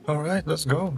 All right, let's go.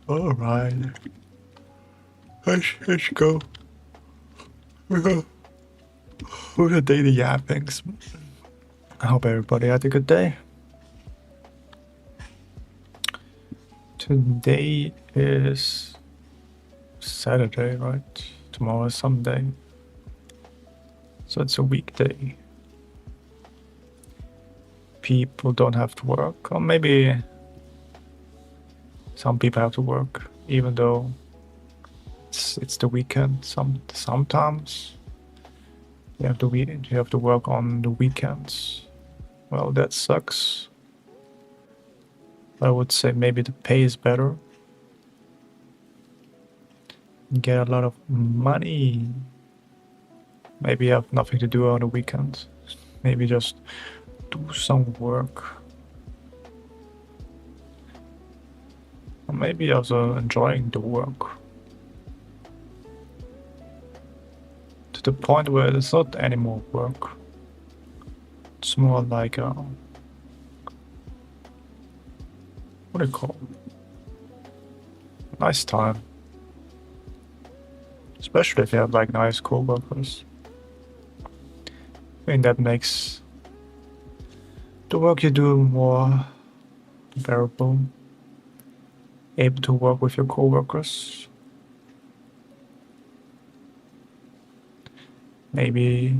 All right, let's go. With the daily yappings. I hope everybody had a good day. Today is Saturday, right? Tomorrow is Sunday. So it's a weekday. People don't have to work, or maybe some people have to work, even though it's the weekend. Sometimes you have to work on the weekends. Well, that sucks. I would say maybe the pay is better. You get a lot of money. Maybe you have nothing to do on the weekends. Maybe just do some work. Or maybe also enjoying the work. To the point where it's not anymore work. It's more like a, what do you call it? Nice time. Especially if you have like nice co-workers. I mean, that makes the work you do more bearable. Able to work with your co-workers. Maybe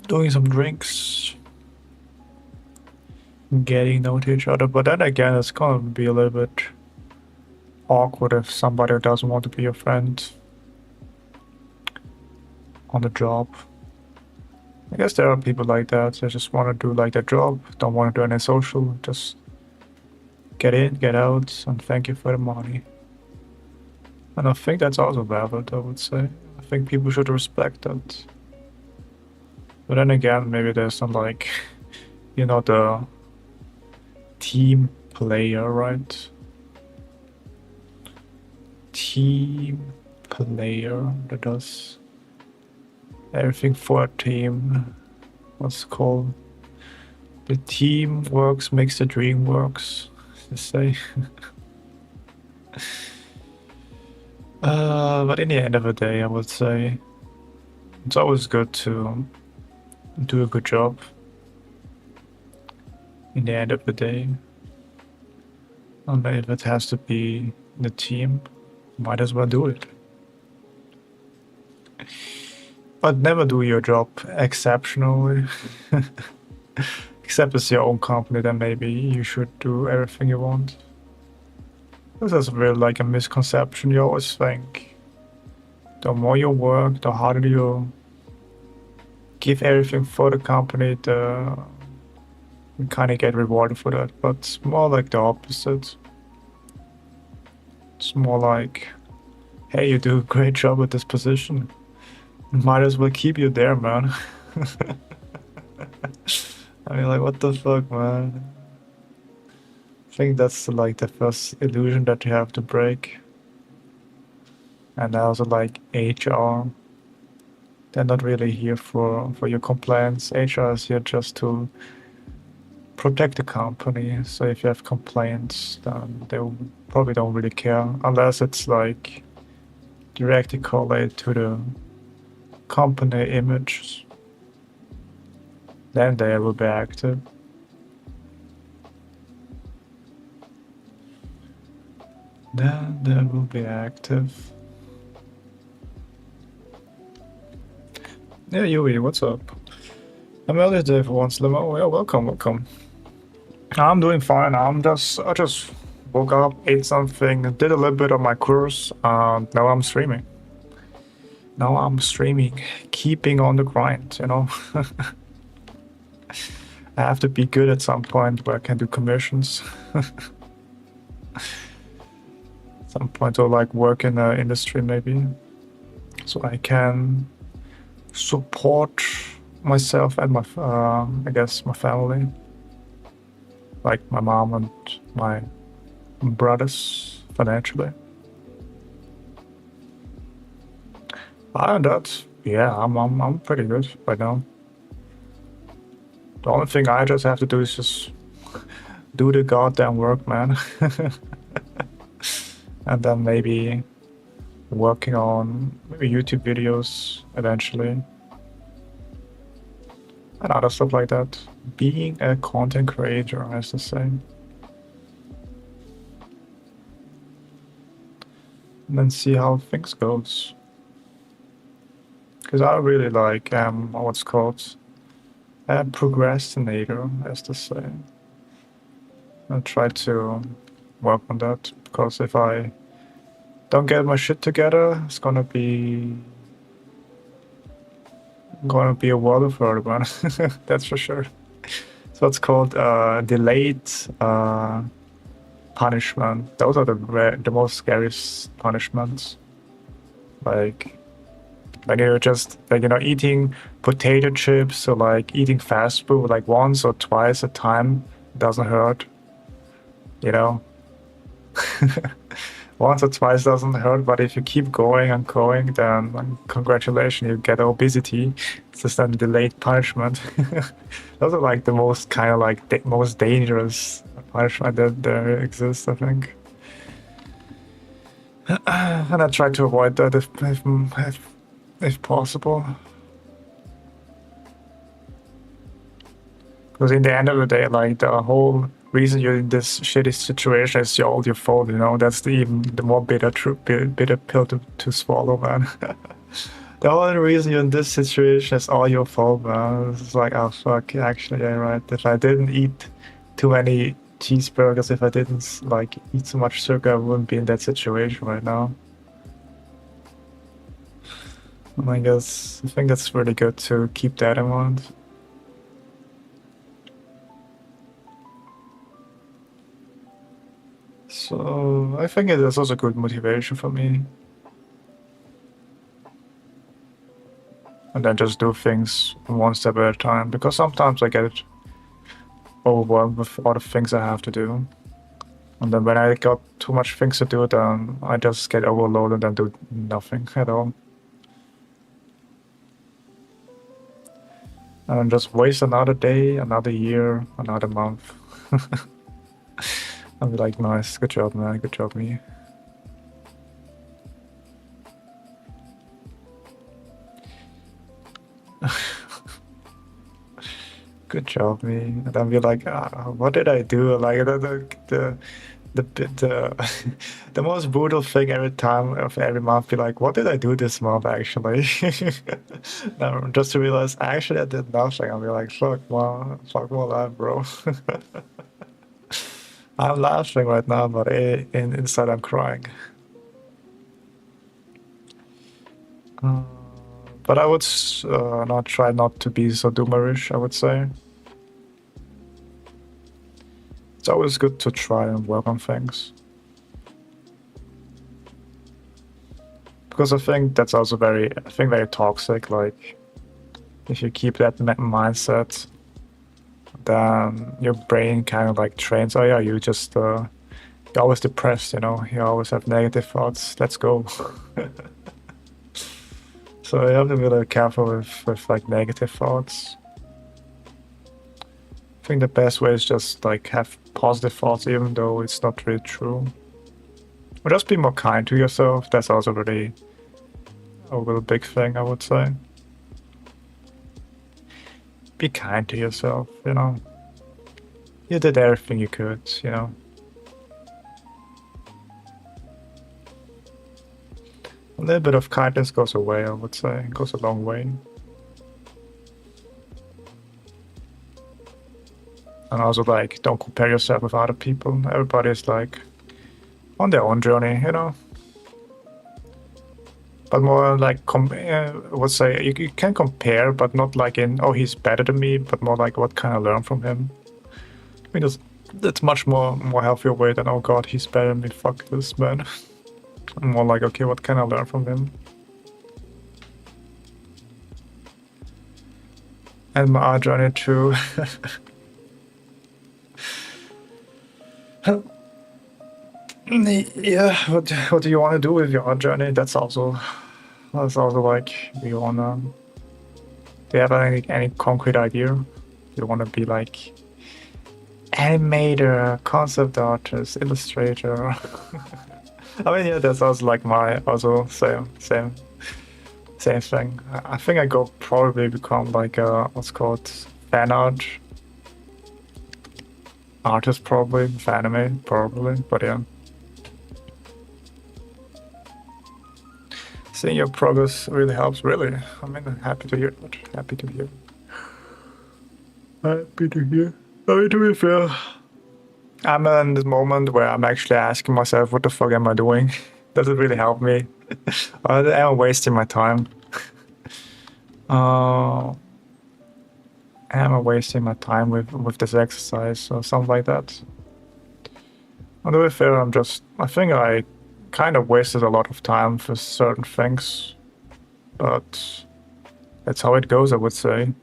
doing some drinks, getting to know each other. But then again, it's gonna be a little bit awkward if somebody doesn't want to be your friend on the job. I guess there are people like that. They just want to do like their job, don't want to do any social, just get in, get out, and thank you for the money. And I think that's also valid, I would say. I think people should respect that. But then again, maybe there's some like, the team player, right? Team player that does everything for a team. What's it called? The team works makes the dream works, to say. But in the end of the day, I would say it's always good to do a good job. In the end of the day, and if it has to be the team, might as well do it. But never do your job exceptionally. Except it's your own company, then maybe you should do everything you want. This is really like a misconception. You always think the more you work, the harder you give everything for the company, the you kind of get rewarded for that. But it's more like the opposite. It's more like, hey, you do a great job at this position. Might as well keep you there, man. I mean, like, what the fuck, man? I think that's like the first illusion that you have to break. And also like HR. They're not really here for your complaints. HR is here just to protect the company. So if you have complaints, then they probably don't really care, unless it's like directly correlated to the company image. Then they will be active. Then there will be active. Yeah, Yui, what's up? I'm early today for once, Limo. Yeah, welcome, welcome. I'm doing fine. I just woke up, ate something, did a little bit of my course, and now I'm streaming. Now I'm streaming, keeping on the grind, you know. I have to be good at some point where I can do commissions. Some point or like work in the industry maybe, so I can support myself and my I guess my family, like my mom and my brothers financially. Other than that, yeah, I'm pretty good right now. The only thing I just have to do is just do the goddamn work, man. And then maybe working on maybe YouTube videos eventually and other stuff like that. Being a content creator, as to say. And then see how things goes. Because I really like what's called a procrastinator, as to say. I'll try to work on that because if I don't get my shit together, it's gonna be a world of hurt, man. That's for sure. So it's called delayed punishment. Those are the most scariest punishments. Like when you're just like eating potato chips or like eating fast food like once or twice a time doesn't hurt. You know, once or twice doesn't hurt, but if you keep going and going, then congratulations, you get obesity. It's just a delayed punishment. Those are like the most kind of like most dangerous punishment that there exists, I think. And I try to avoid that if possible. Because in the end of the day, like the whole reason you're in this shitty situation is all your fault. That's the more bitter pill to swallow, man. The only reason you're in this situation is all your fault, man. It's like, oh fuck, actually, yeah, right. If I didn't eat too many cheeseburgers, if I didn't like eat so much sugar, I wouldn't be in that situation right now. And I think that's really good to keep that in mind. So I think it is also good motivation for me. And then just do things one step at a time, because sometimes I get overwhelmed with all the things I have to do. And then when I got too much things to do, then I just get overloaded and do nothing at all. And then just waste another day, another year, another month. I'll be like, nice, good job, man, good job, me. Good job, me. And then be like, what did I do? Like the the most brutal thing every time of every month, be like, what did I do this month actually? Just to realize actually I did nothing. I'll be like, fuck my life, bro. I'm laughing right now, but inside I'm crying. But I would not try not to be so doomerish, I would say. It's always good to try and work on things. Because I think that's also very toxic. Like, if you keep that mindset, then your brain kind of like trains, oh yeah, you're always depressed, you always have negative thoughts, let's go. So you have to be really careful with like negative thoughts. I think the best way is just like have positive thoughts, even though it's not really true. Or just be more kind to yourself. That's also really a real big thing, I would say. Be kind to yourself, You did everything you could, A little bit of kindness goes away, I would say. It goes a long way. And also, like, don't compare yourself with other people. Everybody's, like, on their own journey, you know? But more like, I would say, you can compare, but not like in, oh, he's better than me, but more like, what can I learn from him? I mean, that's much more healthier way than, oh god, he's better than me, fuck this, man. More like, okay, what can I learn from him? And my art journey too. Yeah, what do you want to do with your art journey? That's also like, you wanna, do you have any concrete idea? Do you want to be like animator, concept artist, illustrator? I mean, yeah, that's also like my also same thing. I think I go probably become like a what's called fan art artist, probably with anime, probably. But yeah, seeing your progress really helps. Really, I mean, happy to hear that. Happy to hear. Happy to hear. I mean, to be fair, I'm in this moment where I'm actually asking myself, what the fuck am I doing? Does it really help me? Or am I wasting my time? Am I wasting my time with this exercise or something like that? On the way fair, I think I kind of wasted a lot of time for certain things, but that's how it goes, I would say.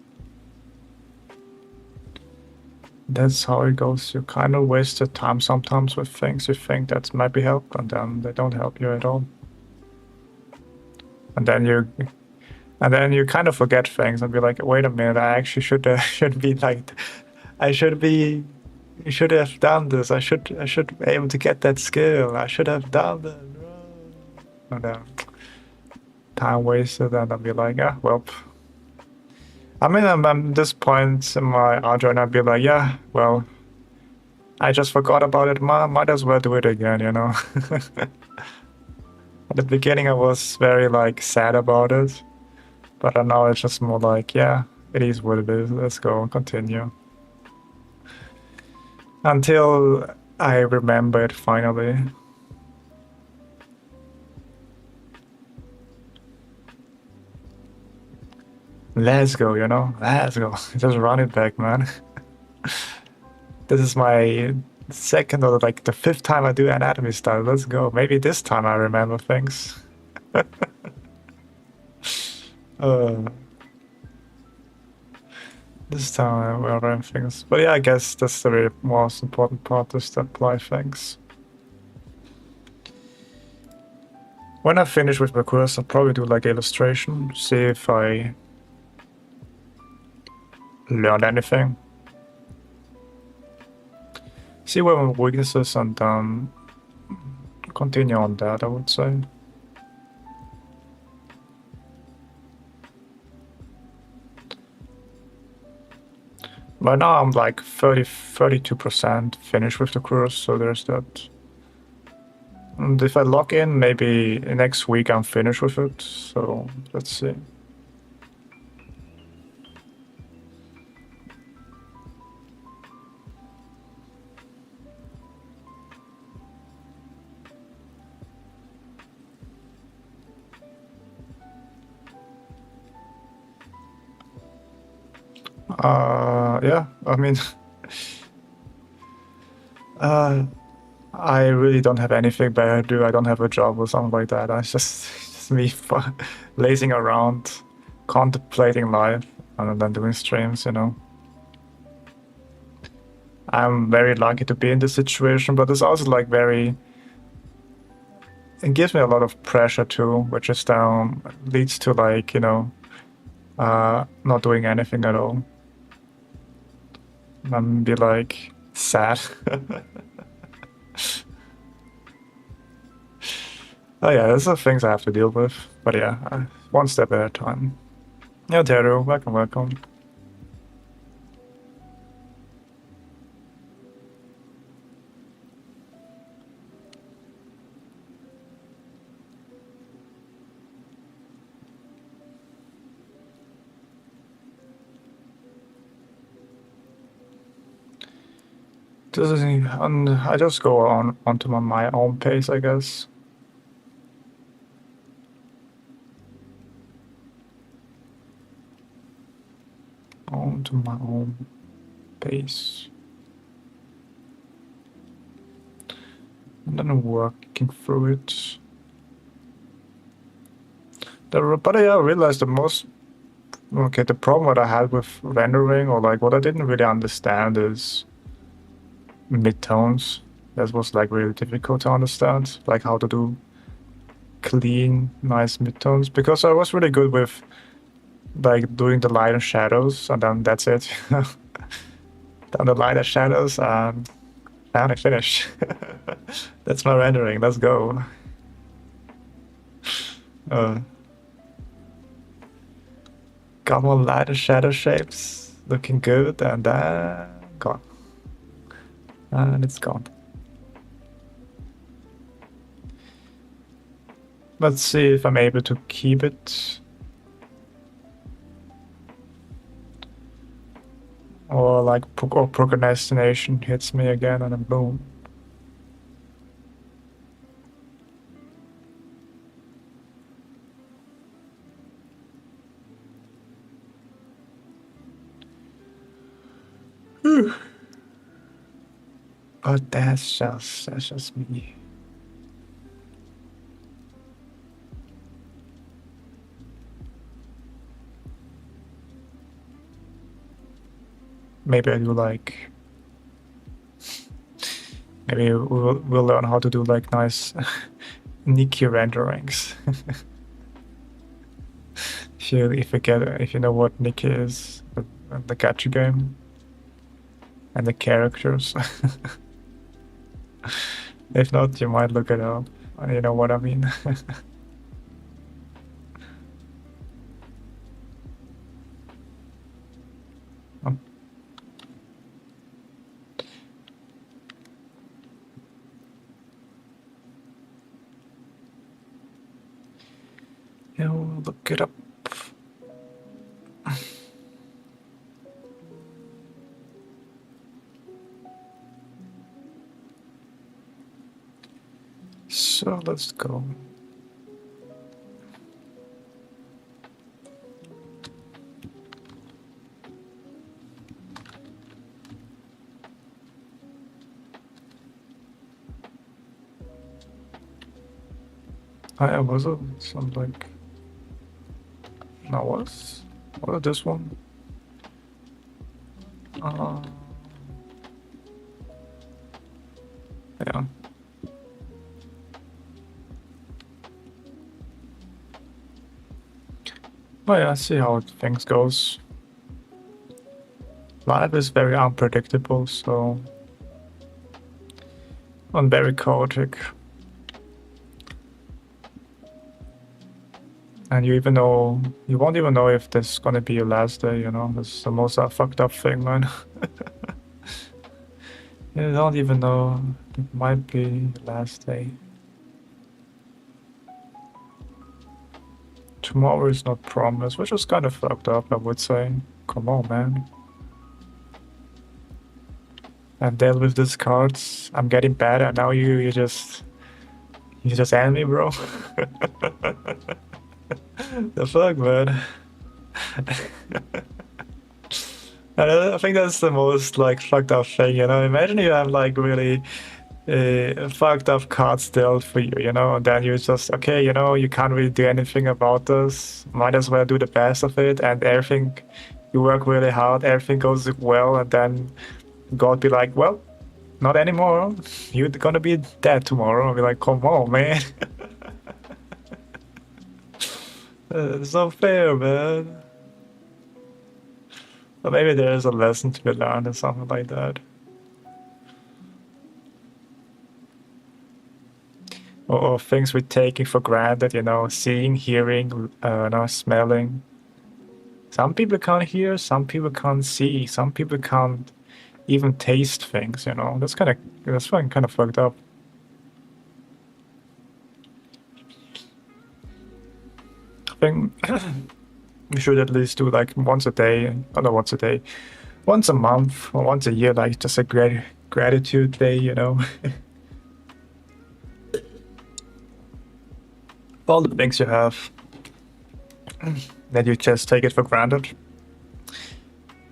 That's how it goes. You kind of waste your time sometimes with things you think that might be help, and then they don't help you at all. And then you kind of forget things and be like, wait a minute, I actually should be like, I should be, you should have done this. I should be able to get that skill. I should have done that. And then time wasted, and I'll be like, yeah, well. I mean, I'm at this point in my art journey, I'd be like, yeah, well, I just forgot about it. Might as well do it again, you know. At the beginning, I was very like sad about it, but now it's just more like, yeah, it is what it is. Let's go and continue until I remember it finally. Let's go, you know. Let's go. Just run it back, man. This is my second or like the fifth time I do anatomy style. Let's go. Maybe this time I remember things. uh, this time I will remember things. But yeah, I guess that's the really most important part is to apply things. When I finish with my course, I'll probably do like illustration, see if I learned anything. See where my weaknesses and continue on that, I would say. By now I'm like 32% finished with the course, so there's that. And if I log in, maybe next week I'm finished with it, so let's see. Yeah, I mean, I really don't have anything better to do. I don't have a job or something like that. It's just me lazing around, contemplating life, and then doing streams, you know. I'm very lucky to be in this situation, but it's also like it gives me a lot of pressure too, which is leads to like, you know, not doing anything at all. And be like sad. Oh yeah, those are things I have to deal with. But yeah, one step at a time. Yeah, Teru, welcome, welcome. I just go on onto my own pace, I guess. Onto my own pace. And then working through it. But I realized the problem that I had with rendering, or like what I didn't really understand, is midtones. That was like really difficult to understand, like how to do clean, nice midtones, because I was really good with like doing the light and shadows, and then that's it. Down the light and shadows, and finally finish. That's my rendering. Let's go. Got more light and shadow shapes, looking good, and then gone. And it's gone. Let's see if I'm able to keep it. Or like procrastination hits me again and then boom. But that's just me. Maybe I do like. Maybe we'll learn how to do like nice Nikki renderings. if you know what Nikki is, the gacha game, and the characters. If not, you might look it up. You know what I mean. Yeah, we'll look it up. So let's go. I was it some like. No, was this one? Yeah. Well, yeah, see how things goes. Life is very unpredictable, so and very chaotic. And you won't even know if this is gonna be your last day, you know? That's the most fucked up thing, man. You don't even know it might be your last day. Tomorrow is not promised, which is kind of fucked up, I would say. Come on, man. I've dealt with these cards. I'm getting better, and now you just end me, bro. The fuck, man. I think that's the most like fucked up thing, you know. Imagine you have like really fucked up cards dealt for you, you know, and then you're just okay, you know, you can't really do anything about this. Might as well do the best of it, and everything you work really hard, everything goes well, and then God be like, well, not anymore. You're gonna be dead tomorrow. I'll be like, come on, man. It's not fair, man. But maybe there is a lesson to be learned or something like that. Or things we're taking for granted, you know, seeing, hearing, smelling. Some people can't hear, some people can't see, some people can't even taste things, you know. That's kind of fucked up. I think we should at least do like once a day, once a month or once a year, like just a gratitude day, you know. All the things you have that you just take it for granted.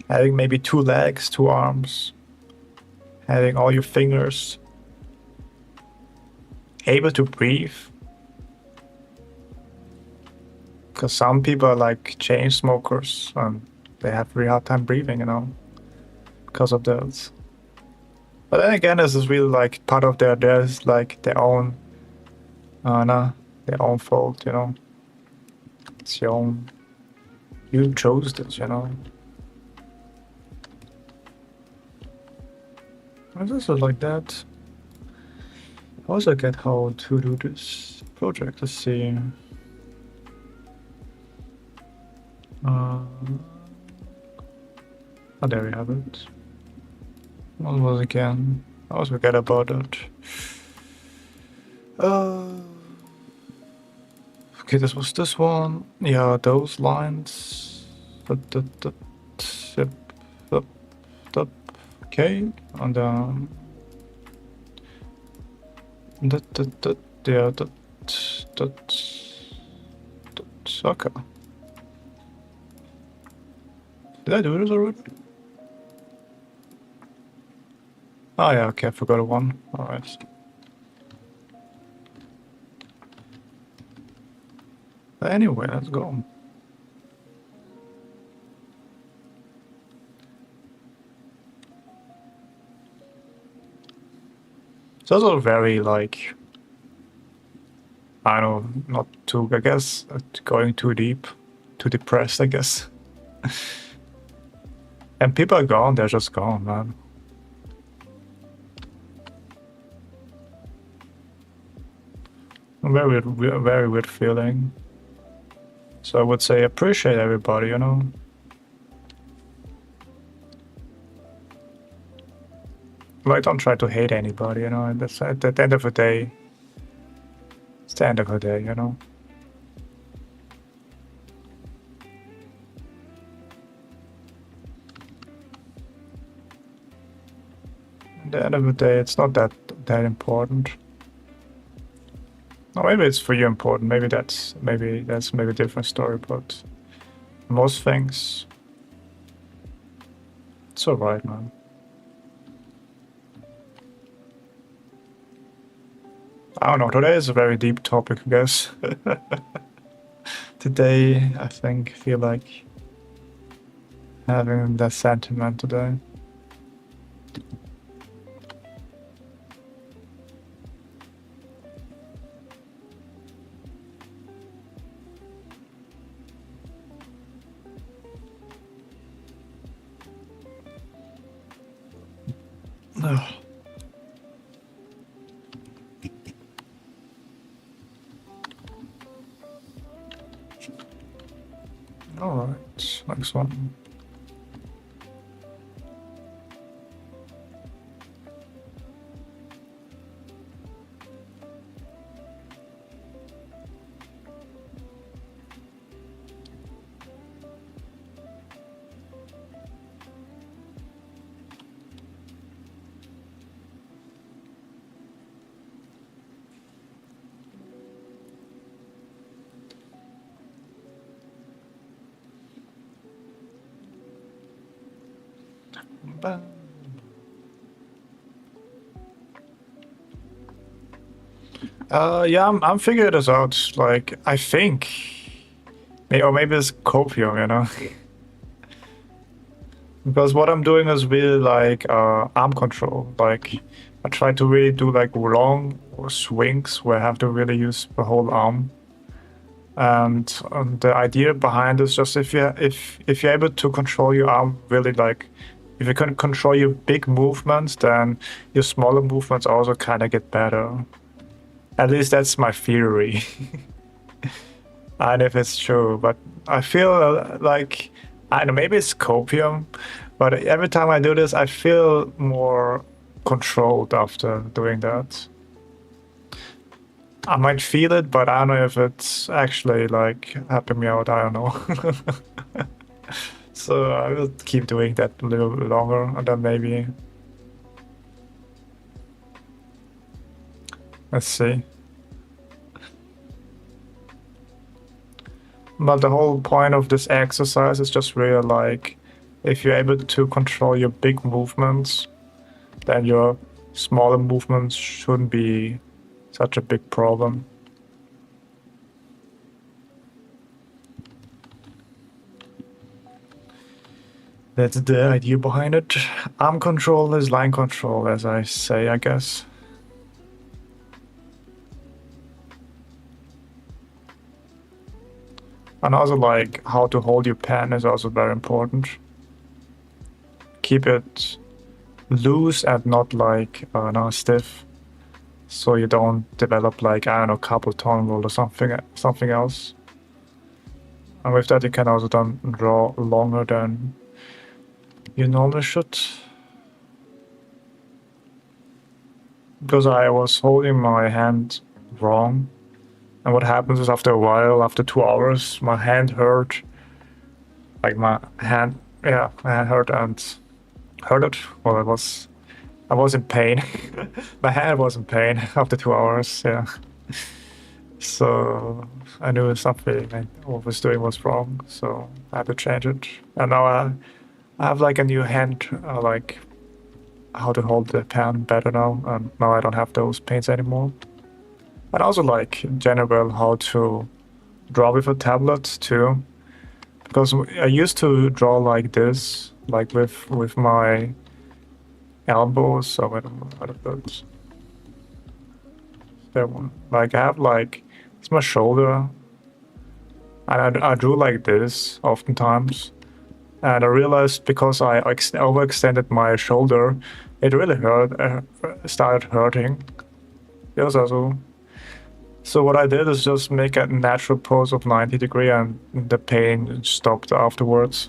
Having maybe 2 legs, 2 arms, having all your fingers, able to breathe. Because some people are like chain smokers and they have a really hard time breathing, you know, because of those. But then again, this is really like part of there's like their own, no, their own fault, you know. It's your own. You chose this, you know. I just like that. I also get how to do this project. Let's see. Oh, there we have it. What was it again? I always forget about it. Okay, this was this one. Yeah, those lines. Yep, yep. Okay, and yeah, okay. Did I do this already? Oh yeah, okay, I forgot one. Alright. Anyway, let's go. It's also very like, I don't know, not too, I guess, going too deep, too depressed, I guess. And people are gone, they're just gone, man. Very weird feeling. So I would say appreciate everybody, you know. Like, don't try to hate anybody, you know. That's at the end of the day. It's the end of the day, you know. At the end of the day, it's not that important. Or maybe it's for you important. Maybe that's maybe a different story. But most things, it's alright, man. I don't know. Today is a very deep topic, I guess. Today, I think, feel like having that sentiment today. Alright, next one. Bam. Yeah, I'm figuring this out. Like, I think, or maybe it's copium, you know. Because what I'm doing is really like arm control. Like, I try to really do like long swings where I have to really use the whole arm. And the idea behind is just if you're able to control your arm really, like if you can control your big movements, then your smaller movements also kind of get better. At least that's my theory. And if it's true, but I feel like, I don't know, maybe it's copium, but every time I do this, I feel more controlled after doing that. I might feel it, but I don't know if it's actually like helping me out. I don't know. So I will keep doing that a little bit longer, and then maybe Let's see. But the whole point of this exercise is just really like, if you're able to control your big movements, then your smaller movements shouldn't be such a big problem. That's the idea behind it. Arm control is line control, as I say, I guess. And also, like, how to hold your pen is also very important. Keep it loose and not like stiff, so you don't develop like, I don't know, carpal tunnel or something else. And with that, you can also then draw longer than you normally should. Because I was holding my hand wrong. And what happens is after a while, after 2 hours, my hand hurt. Like my hand hurt and hurted. Well, I was in pain. My hand was in pain after 2 hours, yeah. So I knew something I was doing was wrong, so I had to change it. And now I have like a new hand, like how to hold the pen better now, and now I don't have those pains anymore. And also like in general how to draw with a tablet too, because I used to draw like this, like with my elbows. So I don't know. There one. Like I have like it's my shoulder, and I drew like this oftentimes. And I realized because I overextended my shoulder, it really started hurting. It was also. So what I did is just make a natural pose of 90 degree, and the pain stopped afterwards.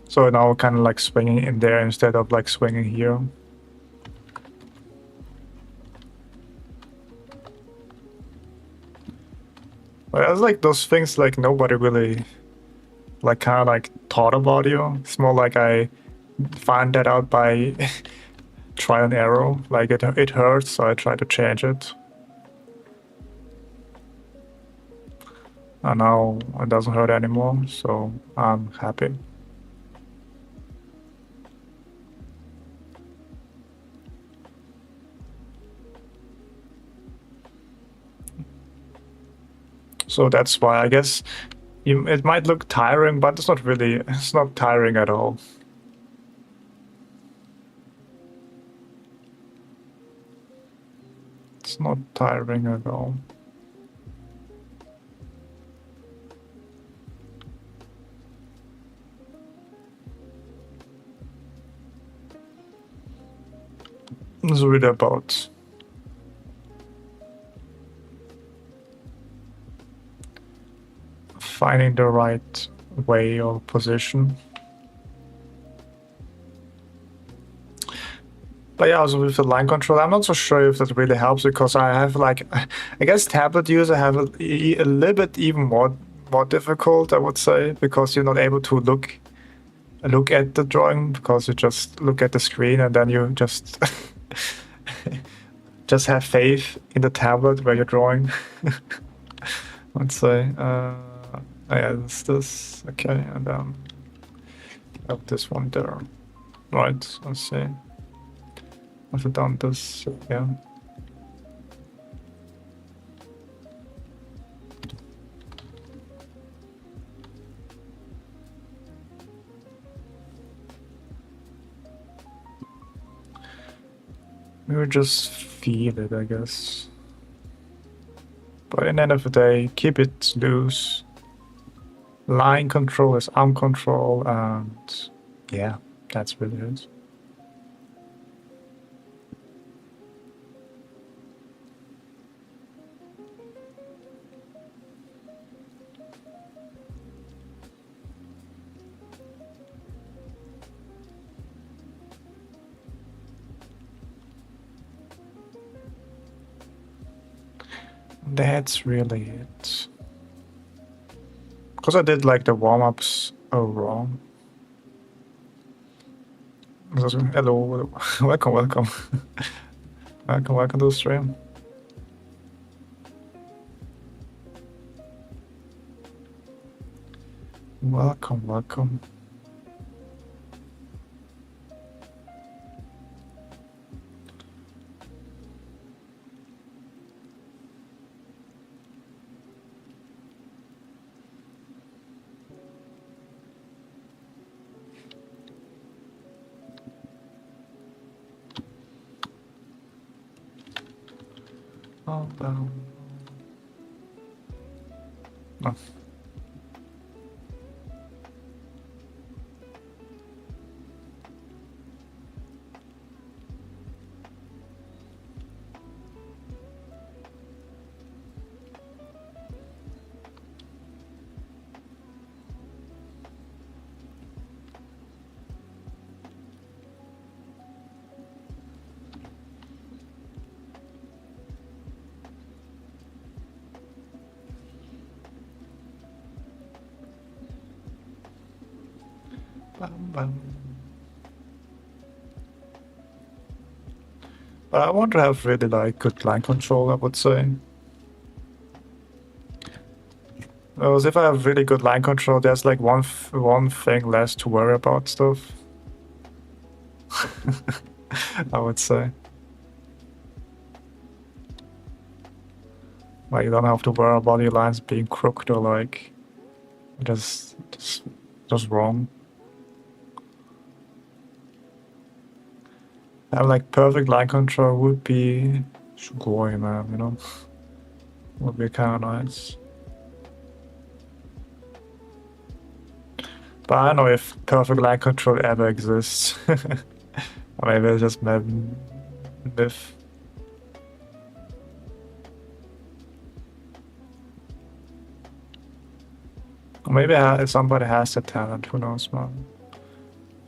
So now kind of like swinging in there instead of like swinging here. But it's like those things like nobody really like kind of like thought about you. It's more like I find that out by trial and error. Like it hurts, so I try to change it. And now it doesn't hurt anymore, so I'm happy. So that's why I guess it might look tiring, but it's not really. It's not tiring at all. It's not tiring at all. It's really about finding the right way or position. But yeah, also with the line control, I'm not so sure if that really helps because I have like, I guess tablet use I have a little bit even more difficult, I would say, because you're not able to look at the drawing because you just look at the screen and then you just just have faith in the tablet where you're drawing. Let's say, yeah, it's this, okay, and then have this one there, right? Let's see. I've done this, yeah. Maybe just feel it, I guess. But in the end of the day, keep it loose. Line control is arm control, and yeah, that's really it. That's really it. Because I did like the warm-ups wrong. Hello, welcome, welcome, welcome to the stream. Welcome, welcome. Oh, no. Bam. But I want to have really like good line control, I would say. Because if I have really good line control, there's like one thing less to worry about stuff. I would say. Like you don't have to worry about your lines being crooked or like just wrong. And like perfect line control would be sugoi, man, you know? Would be kinda nice. But I don't know if perfect line control ever exists. Or maybe it's just myth. Or maybe somebody has the talent, who knows, man.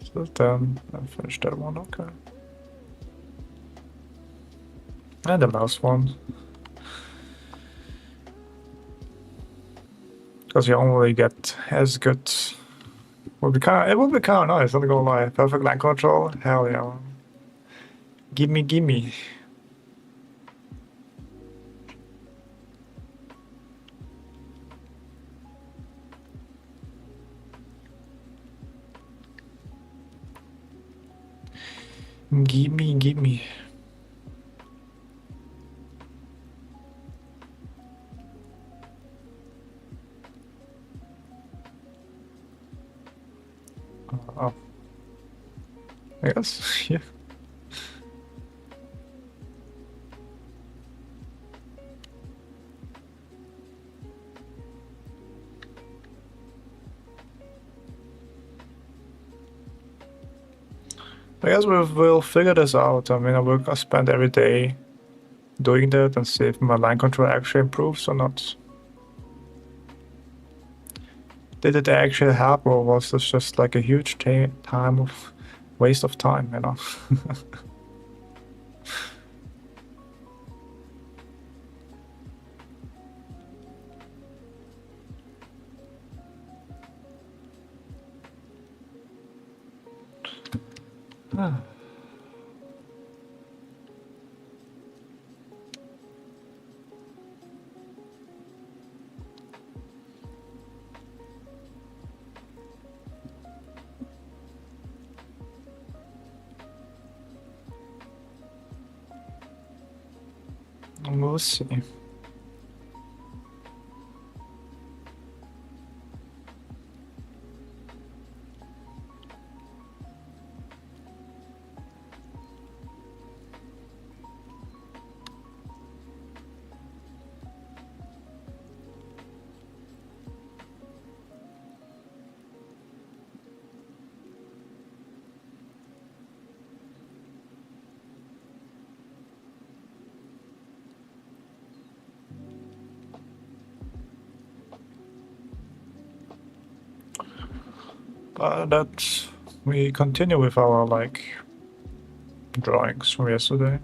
So then I finished that one, okay. And the last one. Because you only get as good. It would be kinda nice, not gonna lie. Perfect line control, hell yeah. Gimme, gimme. Gimme, gimme. Oh. I guess, yeah. I guess we'll figure this out. I mean, I will spend every day doing that and see if my line control actually improves or not. Did it actually help, or was this just like a huge time of waste of time, you know? We'll see. But that we continue with our like drawings from yesterday.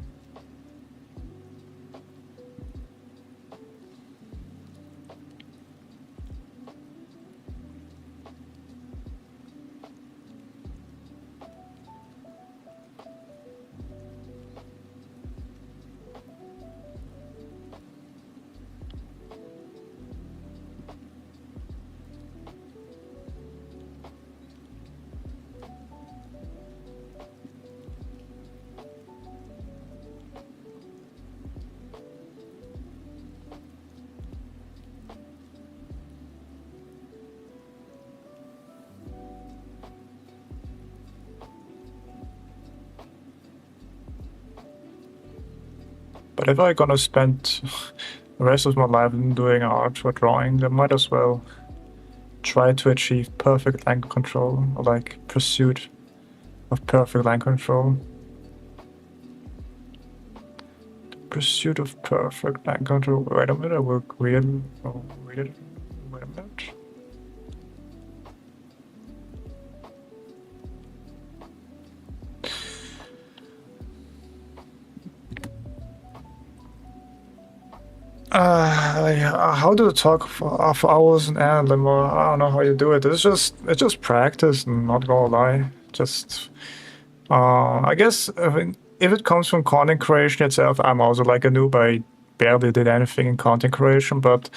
But if I'm gonna spend the rest of my life doing art or drawing, then might as well try to achieve perfect line control, or like pursuit of perfect line control. Pursuit of perfect line control. Wait a minute, I will read. Oh, read it. Wait a minute. How do you talk for hours and more? I don't know how you do it. It's just practice, not gonna lie. Just I guess if it comes from content creation itself, I'm also like a noob. I barely did anything in content creation, but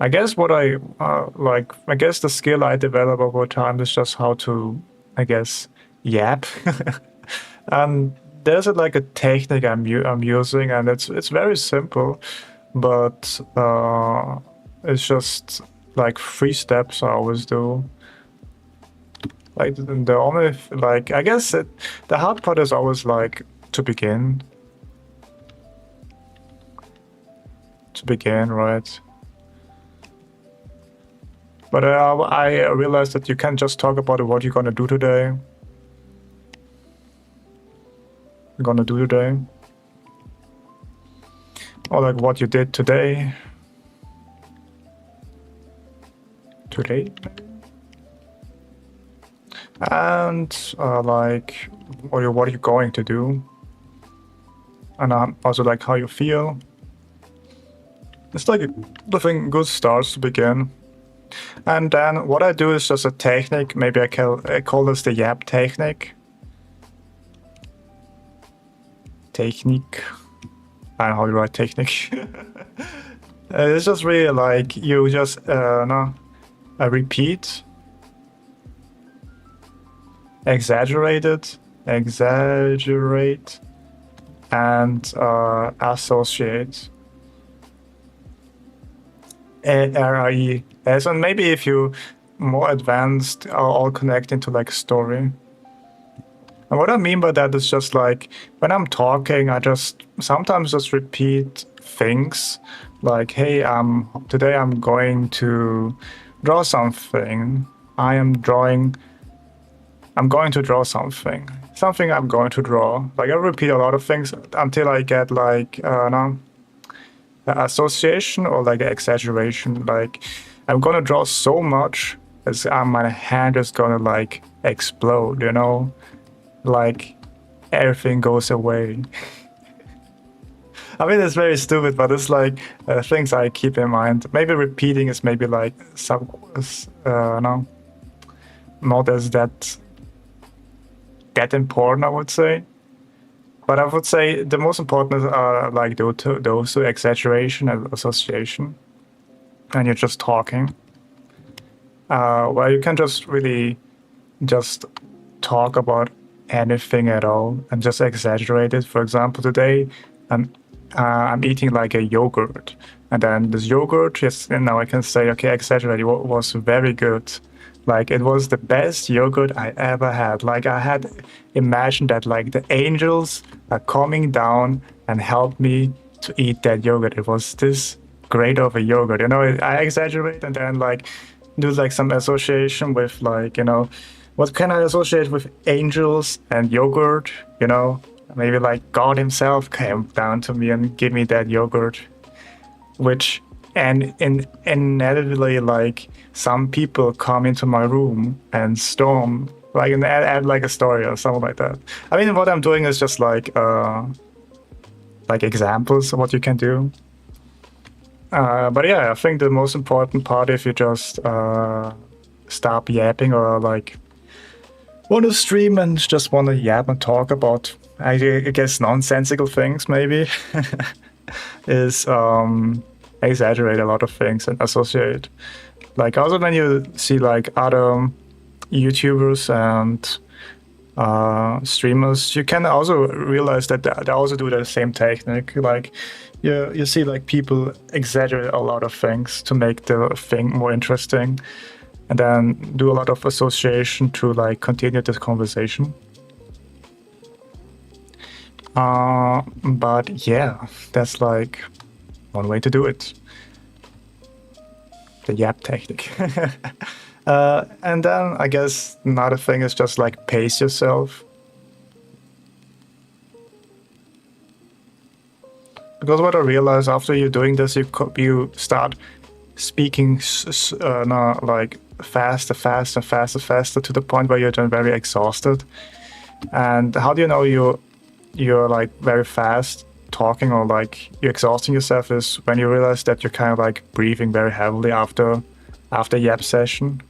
I guess what I guess the skill I develop over time is just how to, I guess, yap. And there's like a technique I'm using, and it's very simple, but it's just like 3 steps I always do. Like the only like I guess the hard part is always like to begin. To begin, right? But I realized that you can't just talk about what you're gonna do today. You're gonna do today, or like what you did today. Today, maybe. And like what are you going to do, and also like how you feel. It's like the thing good starts to begin. And then what I do is just a technique. Maybe I call this the yap technique. Technique. I don't know how you write technique. It's just really like you just repeat, exaggerate, and associate. ARIES, and maybe if you more advanced, are all connecting to like a story. And what I mean by that is just like when I'm talking, I just sometimes just repeat things like, "Hey, today I'm going to draw something. I'm going to draw something. Something I'm going to draw." Like I repeat a lot of things until I get like association or like exaggeration. Like I'm gonna draw so much as my hand is gonna like explode, you know, like everything goes away. I mean, it's very stupid, but it's like things I keep in mind. Maybe repeating is maybe like no, not as that important, I would say. But I would say the most important are like those two, exaggeration and association. And you're just talking. Where you can just really just talk about anything at all and just exaggerate it. For example, today I'm eating like a yogurt. And then this yogurt, yes, and now I can say, okay, exaggerate, it was very good. Like it was the best yogurt I ever had. Like I had imagined that like the angels are coming down and help me to eat that yogurt. It was this great of a yogurt. You know, I exaggerate and then like do like some association with like, you know, what can I associate with angels and yogurt? You know, maybe like God himself came down to me and give me that yogurt, which and inevitably like some people come into my room and storm like and add like a story or something like that. I mean, what I'm doing is just like examples of what you can do. But yeah, I think the most important part, if you just stop yapping or like want to stream and just want to yap and talk about, I guess, nonsensical things maybe, is exaggerate a lot of things and associate. Like also when you see like other YouTubers and streamers, you can also realize that they also do the same technique. Like you see like people exaggerate a lot of things to make the thing more interesting, and then do a lot of association to like continue this conversation. But yeah, that's like one way to do it. The yap technique. And then I guess another thing is just like pace yourself. Because what I realized after you're doing this, you start speaking no, like faster, faster, faster, faster to the point where you're then very exhausted. And how do you know you're like very fast talking or like you're exhausting yourself is when you realize that you're kind of like breathing very heavily after yap session.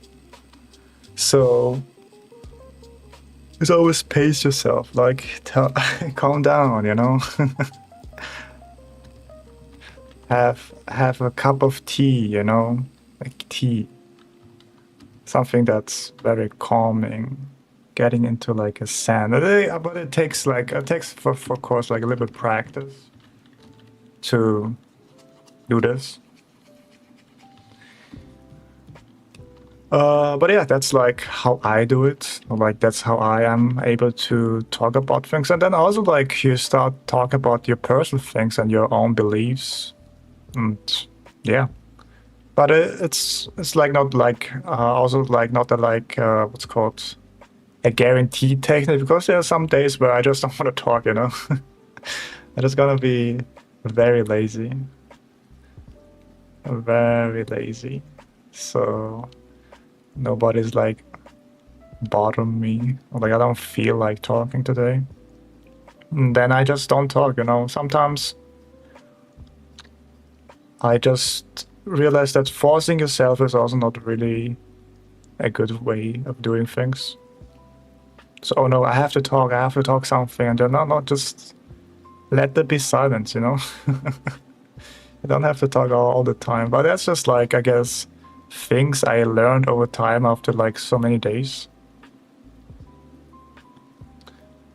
So it's always pace yourself, like calm down, you know. have a cup of tea, you know, like tea, something that's very calming. Getting into like a zen, but it takes for course like a little bit practice to do this. But yeah, that's like how I do it. Like that's how I am able to talk about things, and then also like you start talk about your personal things and your own beliefs, and yeah. But it's like not like also like not a like what's called a guaranteed technique because there are some days where I just don't want to talk, you know. I'm just gonna be very lazy, very lazy. So nobody's like bothering me. Like I don't feel like talking today. And then I just don't talk, you know. Sometimes I just realize that forcing yourself is also not really a good way of doing things. So, oh no, I have to talk something, and then not just let there be silence, you know? I don't have to talk all the time, but that's just like, I guess, things I learned over time after like so many days.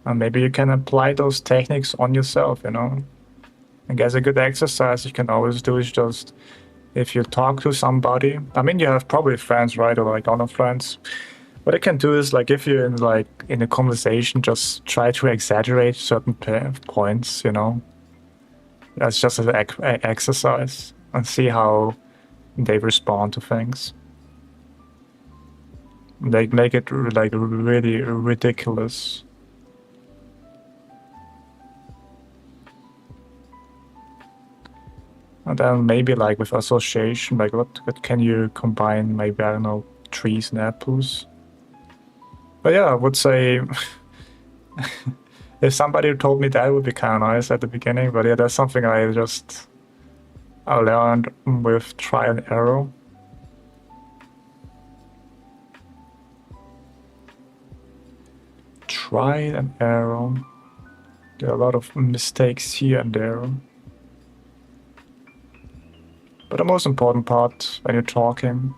And maybe you can apply those techniques on yourself, you know? I guess a good exercise you can always do is just if you talk to somebody. I mean, you have probably friends, right? Or like other friends. What I can do is like if you're in a conversation, just try to exaggerate certain points, you know? That's just an exercise and see how they respond to things. Like make it like really ridiculous. And then maybe like with association, like what can you combine? Maybe I don't know, trees and apples. But yeah, I would say if somebody told me that, it would be kind of nice at the beginning. But yeah, that's something I learned with trial and error. Trial and error. There are a lot of mistakes here and there. But the most important part when you're talking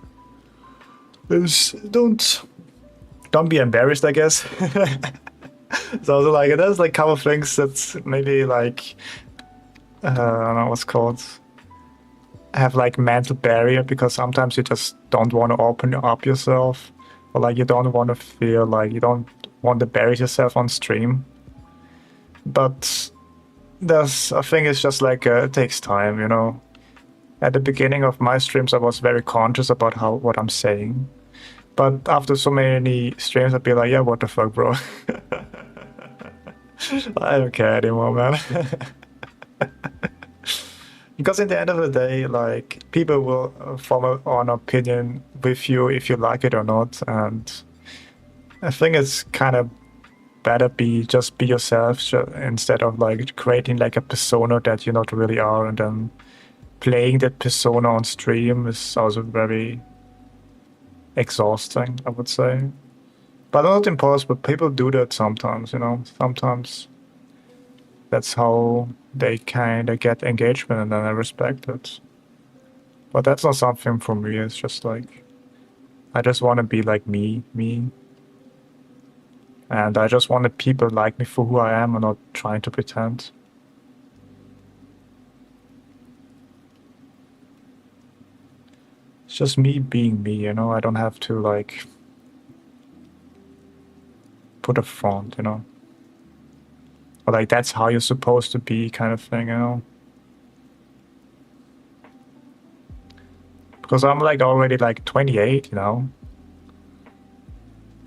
is don't be embarrassed, I guess. So like there's like a couple of things that's maybe like I don't know what's called have like mental barrier because sometimes you just don't want to open up yourself or like you don't want to feel like you don't want to bury yourself on stream. But there's I think it's just like it takes time, you know. At the beginning of my streams, I was very conscious about what I'm saying. But after so many streams, I'd be like, yeah, what the fuck, bro? I don't care anymore, man. Because in the end of the day, like people will form an opinion with you if you like it or not, and I think it's kind of better just be yourself instead of like creating like a persona that you not really are, and then playing that persona on stream is also very exhausting, I would say. But not impossible. People do that sometimes, you know. Sometimes that's how they kind of get engagement, and then I respect it. But that's not something for me. It's just like I just want to be like me, and I just wanted people like me for who I am and not trying to pretend. It's just me being me, you know. I don't have to like put a front, you know. Or like that's how you're supposed to be, kind of thing, you know? Because I'm like already like 28, you know?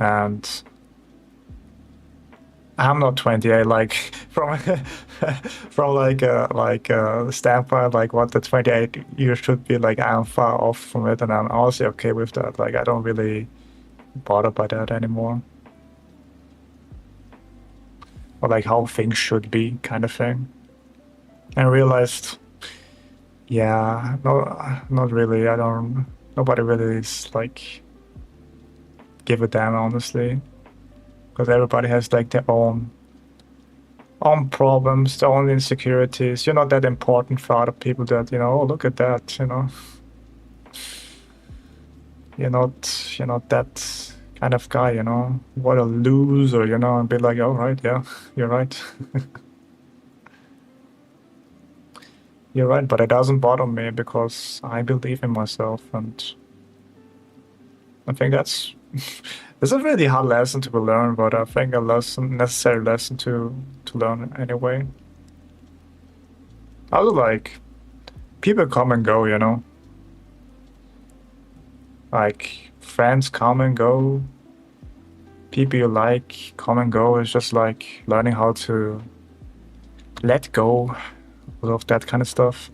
And I'm not 28, like from from like a standpoint like what the 28 years should be, like I'm far off from it, and I'm also okay with that. Like I don't really bother by that anymore. Or like how things should be, kind of thing. And I realized, yeah, no, not really. I don't. Nobody really is like give a damn, honestly, because everybody has like their own problems, their own insecurities. You're not that important for other people that, you know, oh, look at that, you know. You're not that kind of guy, you know. What a loser, you know, and be like, oh right, yeah, you're right. You're right, but it doesn't bother me because I believe in myself, and I think that's it's a really hard lesson to learn, but I think a necessary lesson to learn anyway. I was like, people come and go, you know. Like friends come and go, people you like come and go. It's just like learning how to let go of that kind of stuff.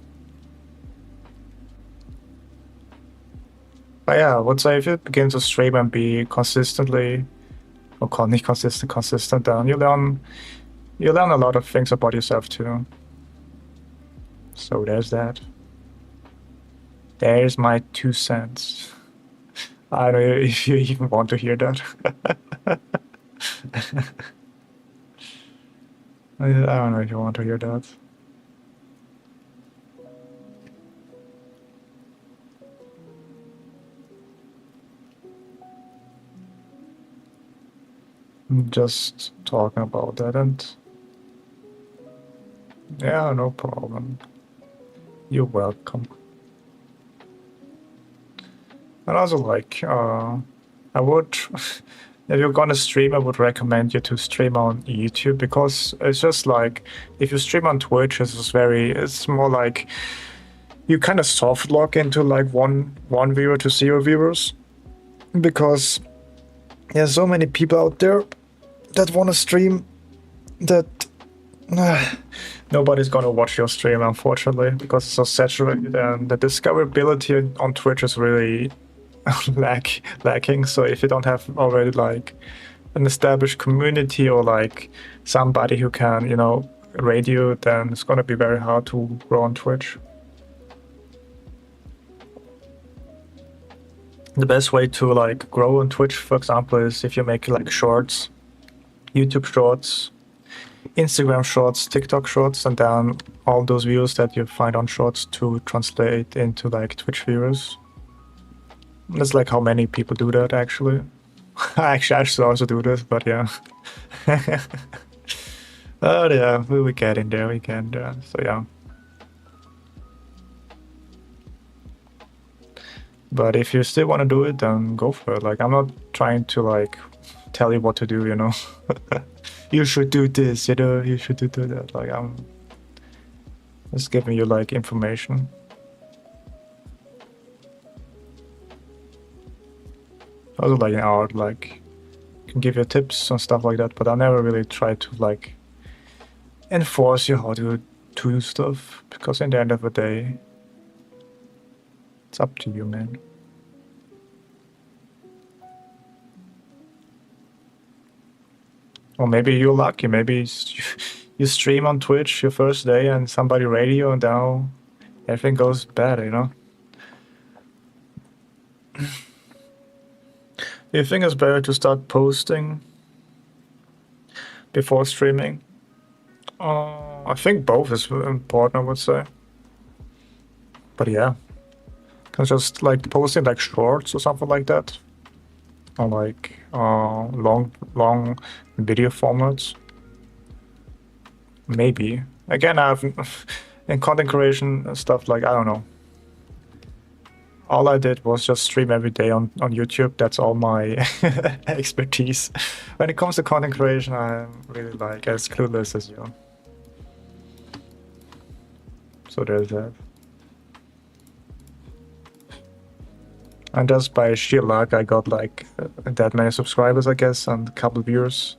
But yeah, I would say if you begin to stream and be consistently, or not consistent, then you learn a lot of things about yourself too. So there's that. There's my 2 cents. I don't know if you even want to hear that. I don't know if you want to hear that. I'm just talking about that, and yeah, no problem. You're welcome. And also, like, I would, if you're gonna stream, I would recommend you to stream on YouTube, because it's just like, if you stream on Twitch, it's more like you kind of soft lock into like one viewer to 0 viewers, because there's so many people out there that want to stream that nobody's gonna watch your stream, unfortunately, because it's so saturated, and the discoverability on Twitch is really lacking. So if you don't have already like an established community, or like somebody who can, you know, rate you, then it's gonna be very hard to grow on Twitch. The best way to like grow on Twitch, for example, is if you make like shorts, YouTube shorts, Instagram shorts, TikTok shorts, and then all those views that you find on shorts to translate into like Twitch viewers. That's like how many people do that, actually. Actually, I should also do this, but yeah. Oh yeah, we get in there, we can. So yeah. But if you still want to do it, then go for it. Like, I'm not trying to like tell you what to do, you know. You should do this, you know, you should do that. Like, I'm just giving you like information. Also, like in art, like, can give you tips and stuff like that, but I never really try to like enforce you how to do stuff, because in the end of the day, it's up to you, man. Or maybe you're lucky. Maybe you stream on Twitch your first day and somebody radio, and now everything goes bad, you know? Do you think it's better to start posting before streaming? I think both is important, I would say. But yeah, can just like posting like shorts or something like that, or like long video formats. Maybe. Again, I've in content creation stuff, like, I don't know. All I did was just stream every day on YouTube. That's all my expertise. When it comes to content creation, I'm really like as clueless as you. So there's that. And just by sheer luck, I got like that many subscribers, I guess, and a couple viewers.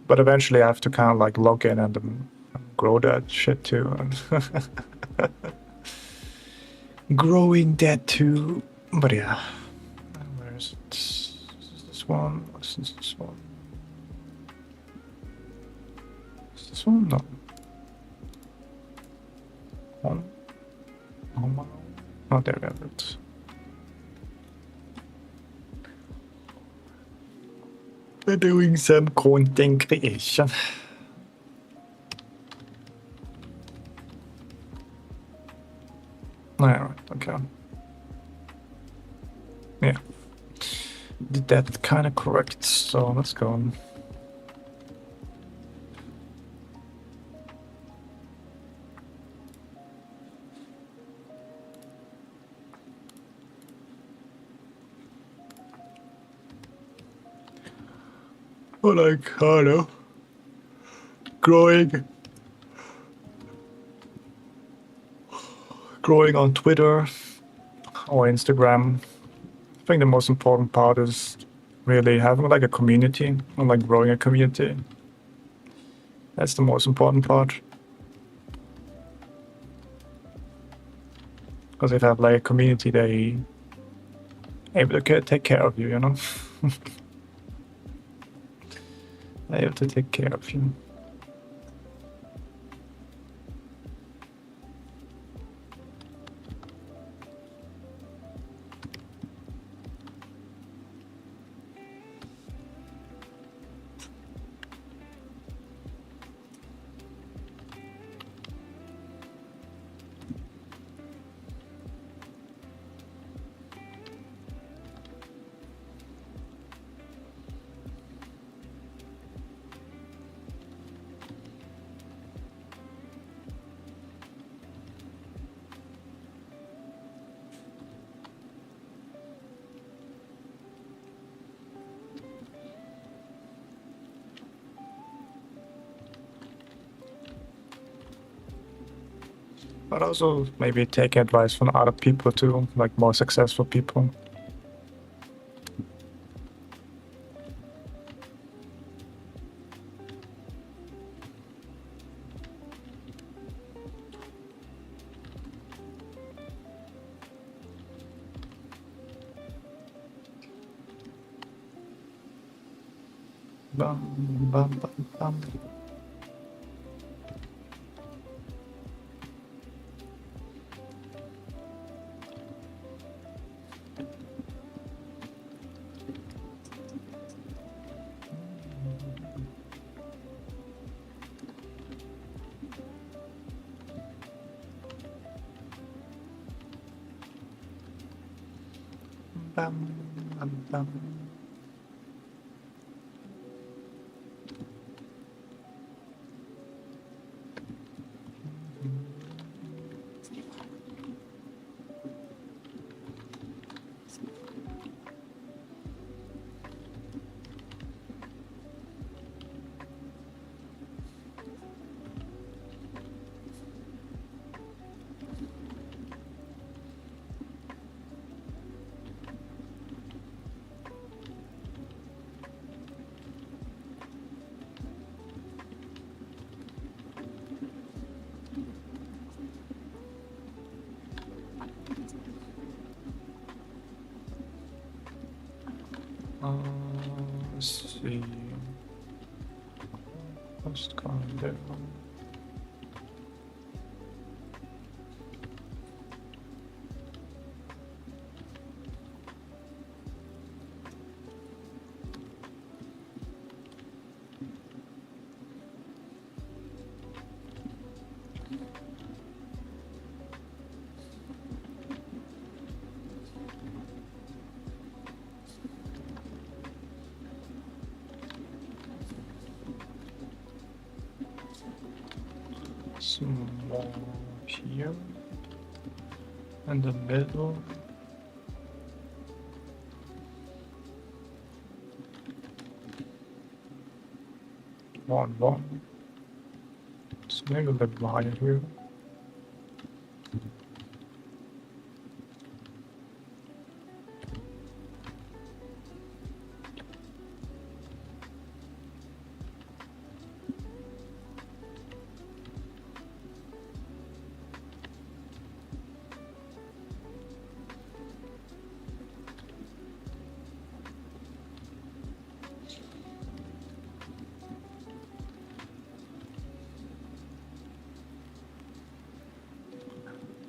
But eventually, I have to kind of like log in and grow that shit too. Growing that too. But yeah. Where is it? Is this one? What's this one? Is this one? No. One? Oh, there we have it. We're doing some content creation. Alright, okay. Yeah. Did that kind of correct, so let's go on. Or like, I don't know, growing on Twitter or Instagram. I think the most important part is really having like a community or like growing a community. That's the most important part. Because if you have like a community, they able to take care of you, you know? They have to take care of you. But also maybe take advice from other people too, like more successful people. Bum, bum, bum, bum. Bum, bum, bum. Let's see. What's going down? Some more here. In the middle. One. It's maybe a bit higher here.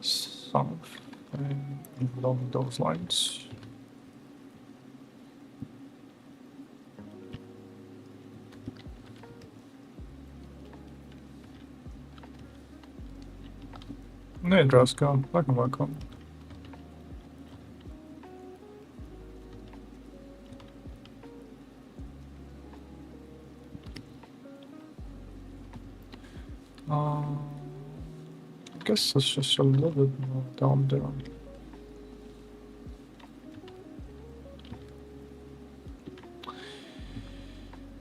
Something along those lines. Nej, Draska. Welcome. I guess it's just a little bit more down there.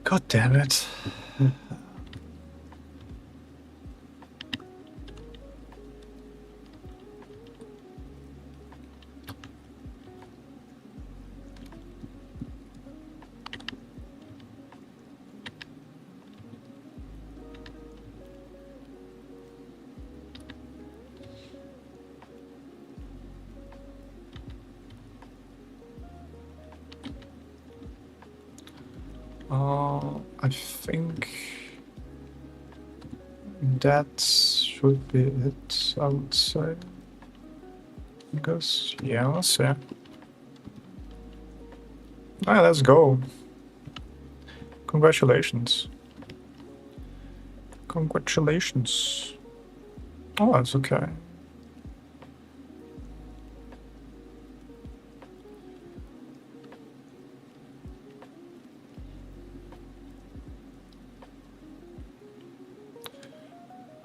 God damn it. I think that should be it, I would say. I guess, yeah, let's see. Alright, let's go. Congratulations. Congratulations. Oh, that's okay.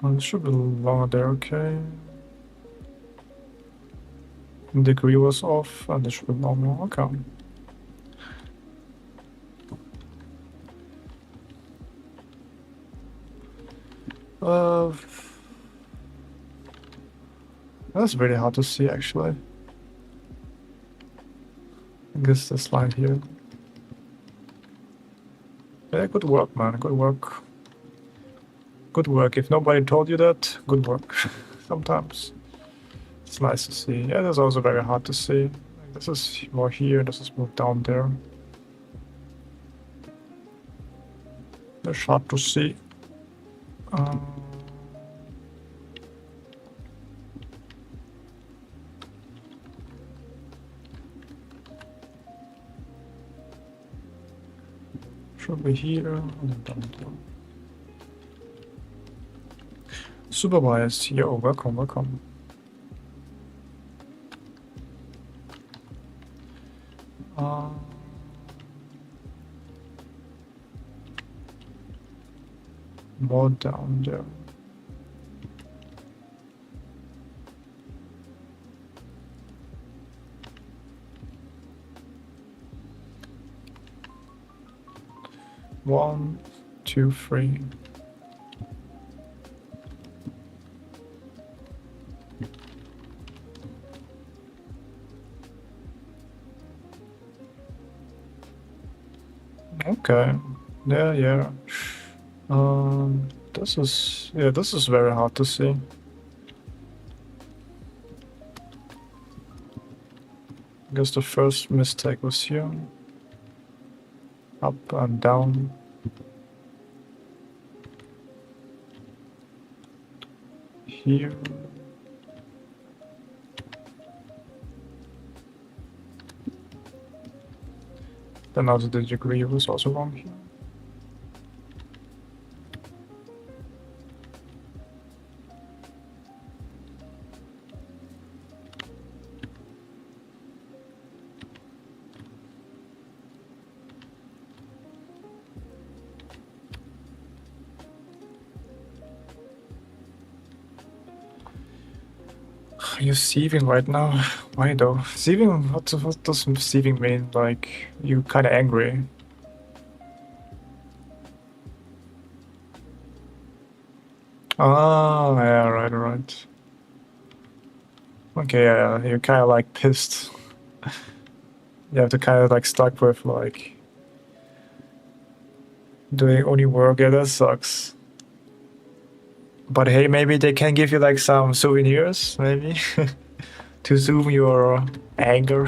Well, it should be longer there, okay. Degree was off, and it should be normal, okay. That's really hard to see, actually. I guess this line here. Yeah, good work, man. Good work. Good work. If nobody told you that, good work. Sometimes it's nice to see. Yeah, that's also very hard to see. This is more here, this is more down there. It's hard to see. Should be here and down there. Supervised. Yo, welcome. More down there. One, two, three. Okay. Yeah. This is very hard to see. I guess the first mistake was here. Up and down. Here. Then also the degree was also wrong here. You're sieving right now. Why though? Sieving? What does sieving mean? Like, you kind of angry. Oh, yeah, right. Okay, yeah, you're kind of like pissed. You have to kind of like stuck with like doing only work. Yeah, that sucks. But hey, maybe they can give you like some souvenirs, maybe, to soothe your anger.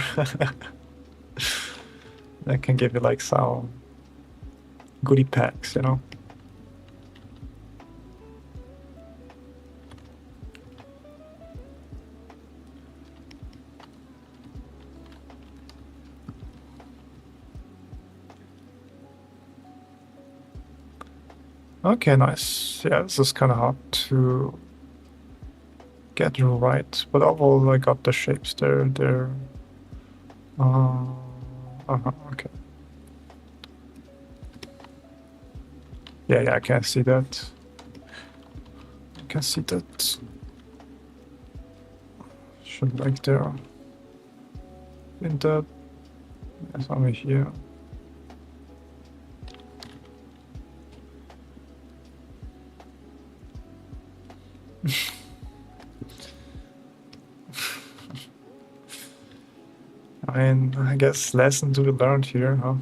They can give you like some goodie packs, you know. Okay, nice. Yeah, this is kind of hard to get right, but overall I got the shapes there. There. Okay. Yeah, I can see that. I can see that. Should like there. In that. It's only here. I mean, I guess lesson to be learned here, huh?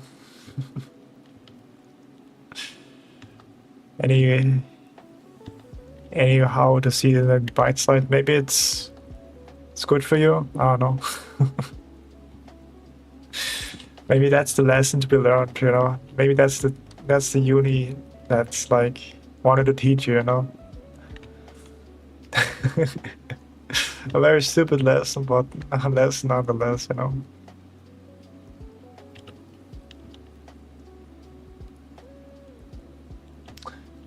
Anyhow to see the bright side. Maybe it's good for you. I don't know. Maybe that's the lesson to be learned. You know. Maybe that's the uni that's like wanted to teach you. You know. A very stupid lesson, but a lesson nonetheless. You know.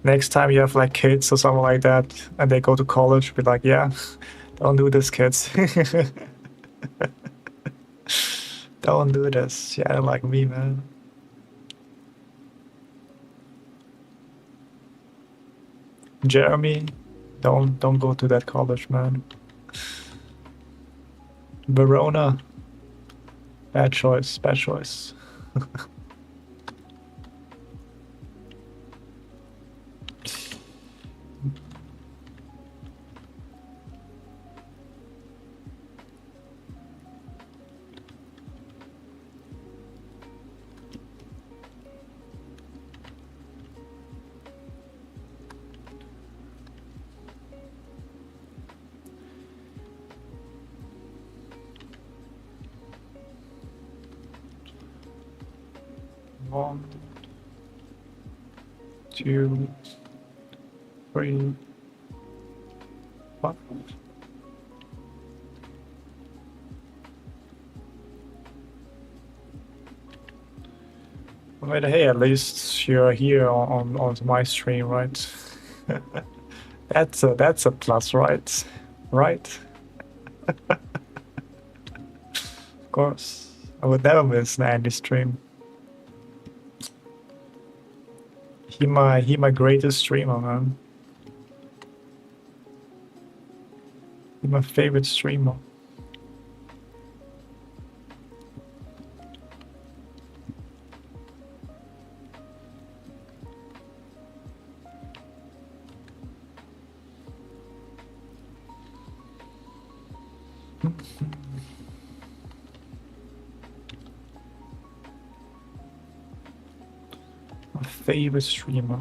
Next time you have like kids or something like that, and they go to college, be like, yeah, don't do this, kids. Don't do this. Yeah, like me, man. Jeremy, don't go to that college, man. Verona, bad choice, bad choice. One, two, three, four. But hey, at least you're here on my stream, right? That's a plus, right? Right? Of course. I would never miss an Andy stream. He my greatest streamer, man. He my favorite streamer. My favorite streamer.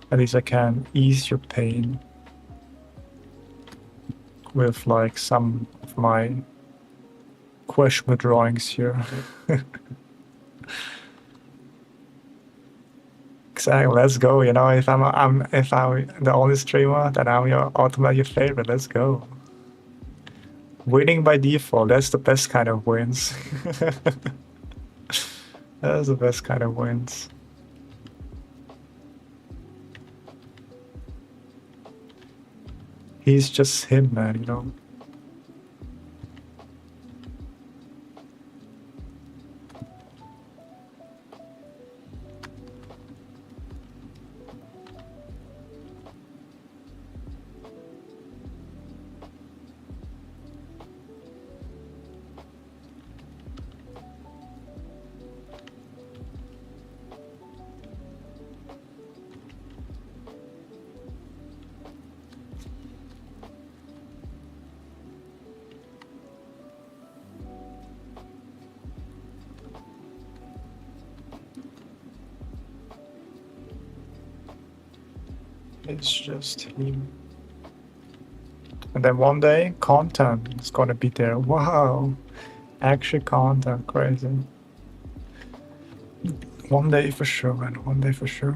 At least I can ease your pain with like some of my questionable drawings here. Exactly, let's go. You know, if I'm the only streamer, then I'm your ultimately favorite. Let's go. Winning by default, that's the best kind of wins. That's the best kind of wins. He's just him, man, you know. It's just him. And then one day, content is gonna be there. Wow, actually content, crazy. One day for sure, man. One day for sure.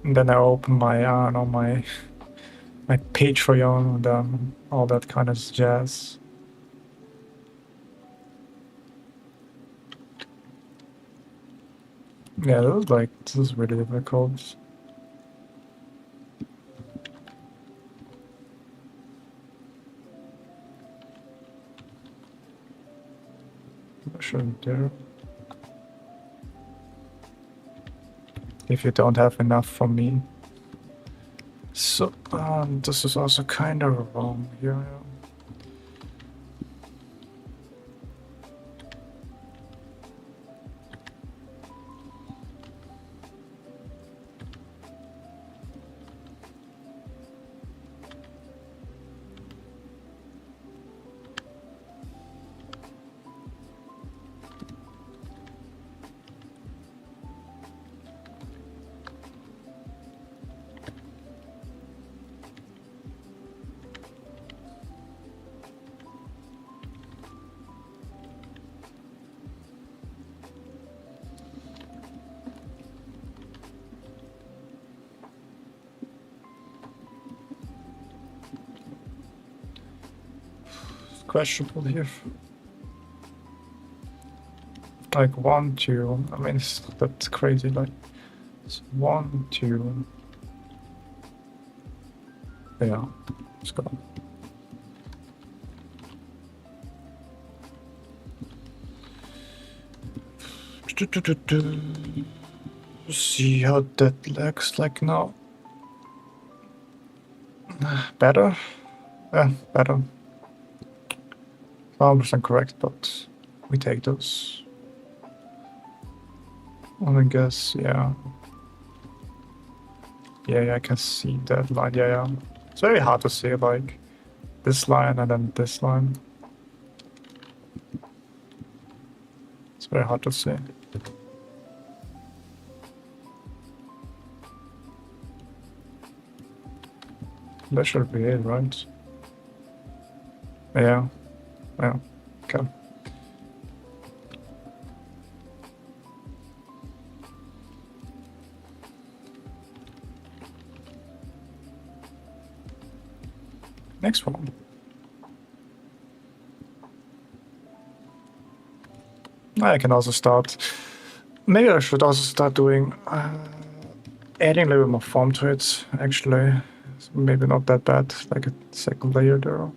And then I open my, I don't know, my Patreon and all that kind of jazz. Yeah, this is really difficult. I shouldn't dare. If you don't have enough for me. So, this is also kind of wrong here. Yeah. Questionable here. Like 1, 2. I mean, that's crazy. Like, it's 1, 2. Yeah, let's go. See how that looks like now. Better? Yeah, better. 100% correct, but we take those. And I guess, yeah. Yeah, I can see that line. Yeah. It's very hard to see, like, this line and then this line. It's very hard to see. That should be it, right? Yeah. Okay. Next one. I can also start. Maybe I should also start doing adding a little bit more form to it. Actually, it's maybe not that bad. Like a second layer there.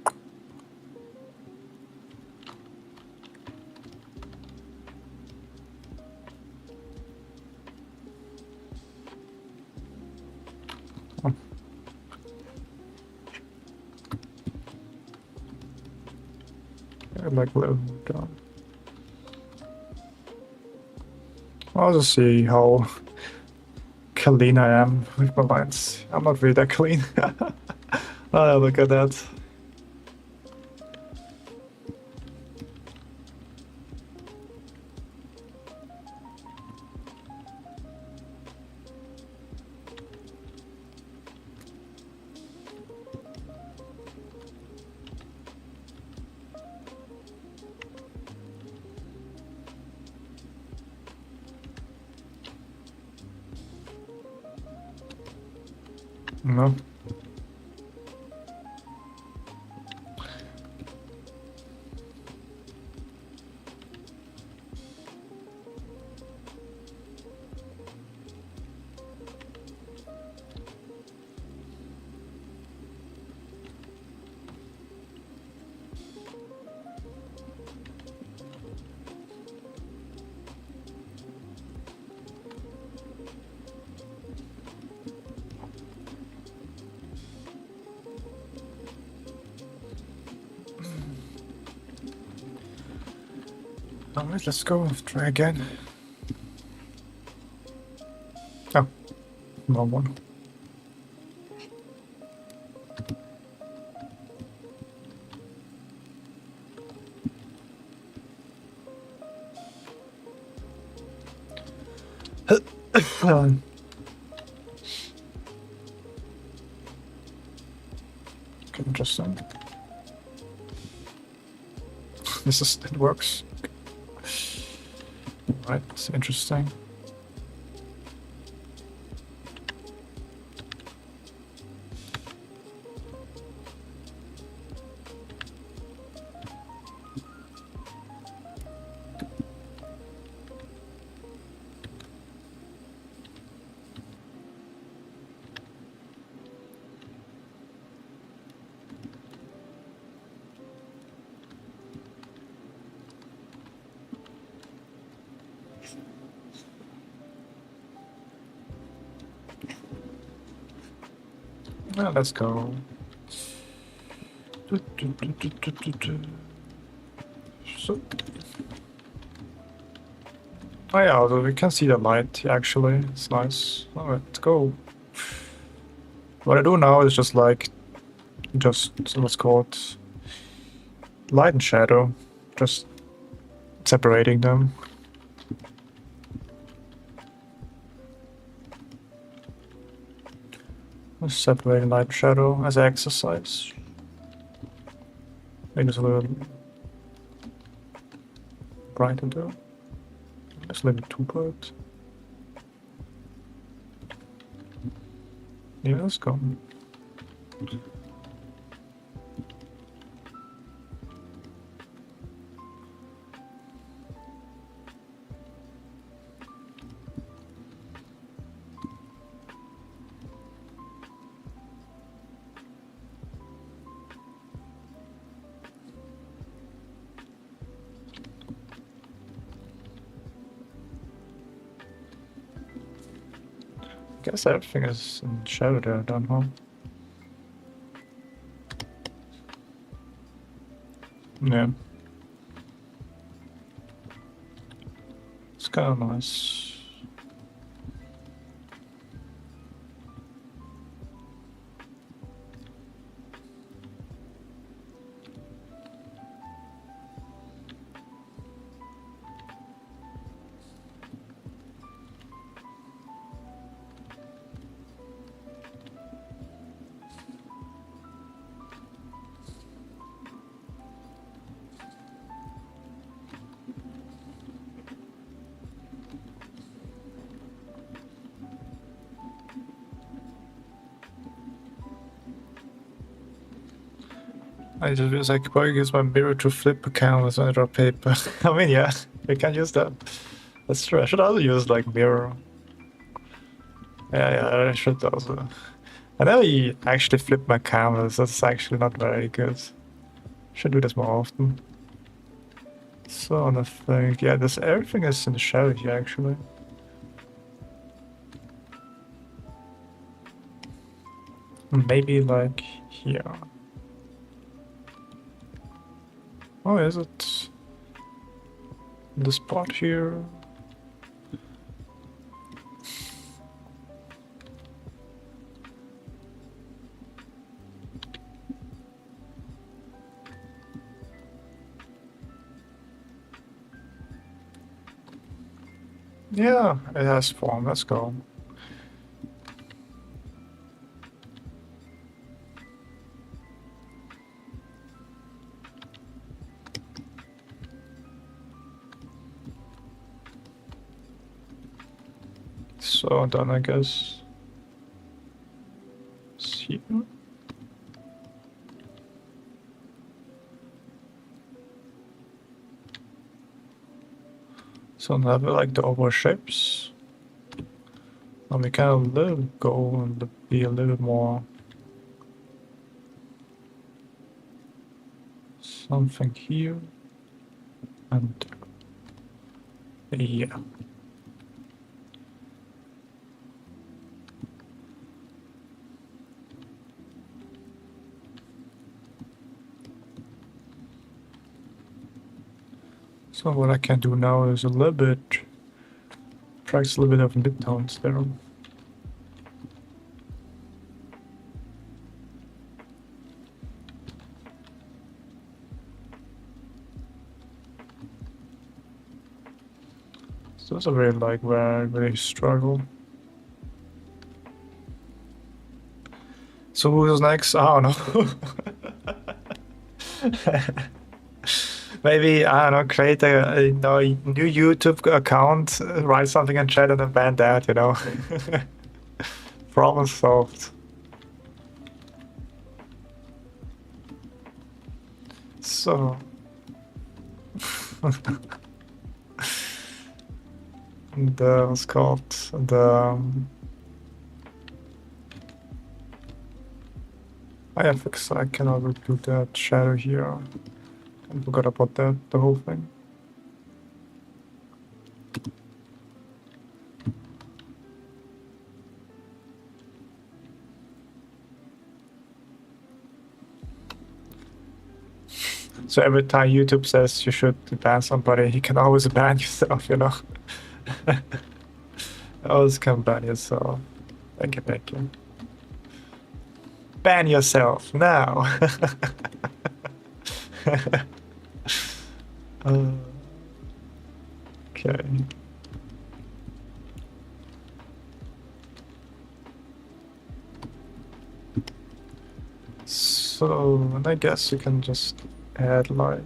Like a little down. I'll just see how clean I am with my lines. I'm not really that clean. Oh, look at that. No. Alright, let's go. Try again. No one. Interesting. It works. Right, interesting. Well, let's go. So, oh yeah, although we can see the light actually. It's nice. Alright, let's go. What I do now is just let's call it light and shadow, just separating them. Just separating light and shadow as an exercise. Make this a little brighter though. Just a little too bright. Yeah, let's go. I guess everything is in shadow there, don't know. Yeah. It's kind of nice. I just was like, why use my mirror to flip a canvas when I draw paper? I mean, yeah, you can use that. That's true. I should also use like mirror. Yeah, I should also. I never actually flip my canvas. That's actually not very good. Should do this more often. So I think, yeah, this everything is in the shadow here actually. Maybe like here. Oh, is it the spot here? Yeah, it has form. Let's go. So then I guess see. So now we like the oval shapes. And we can a little go and be a little more something here and yeah. So what I can do now is a little bit, practice a little bit of midtones there. Those are really like where I really struggle. So who's next? I don't know. Maybe, I don't know, create a new YouTube account, write something in chat and then ban that, you know. Problem solved. So the what's called the I fix I cannot do that shadow here. I forgot about that, the whole thing. So every time YouTube says you should ban somebody, you can always ban yourself, you know. Always can ban yourself. Thank you, thank you. Ban yourself now. Okay. So I guess you can just add like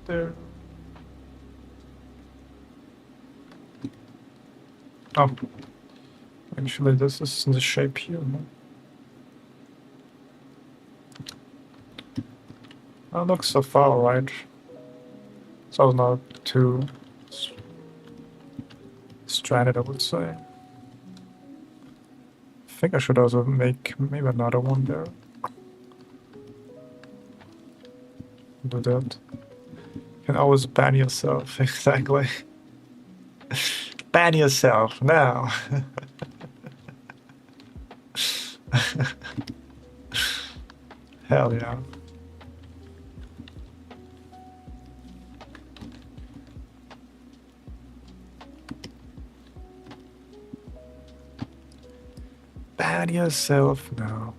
there. Oh, actually, this is the shape here. No? That looks so far, right? So not too stranded, I would say. I think I should also make maybe another one there. Do that. You can always ban yourself, exactly. Ban yourself now. Hell yeah. Ban yourself now.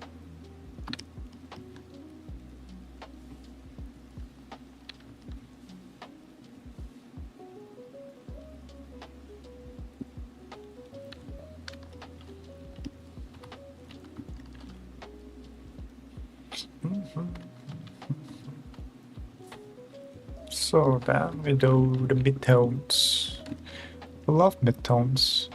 So then we do the midtones. I love midtones.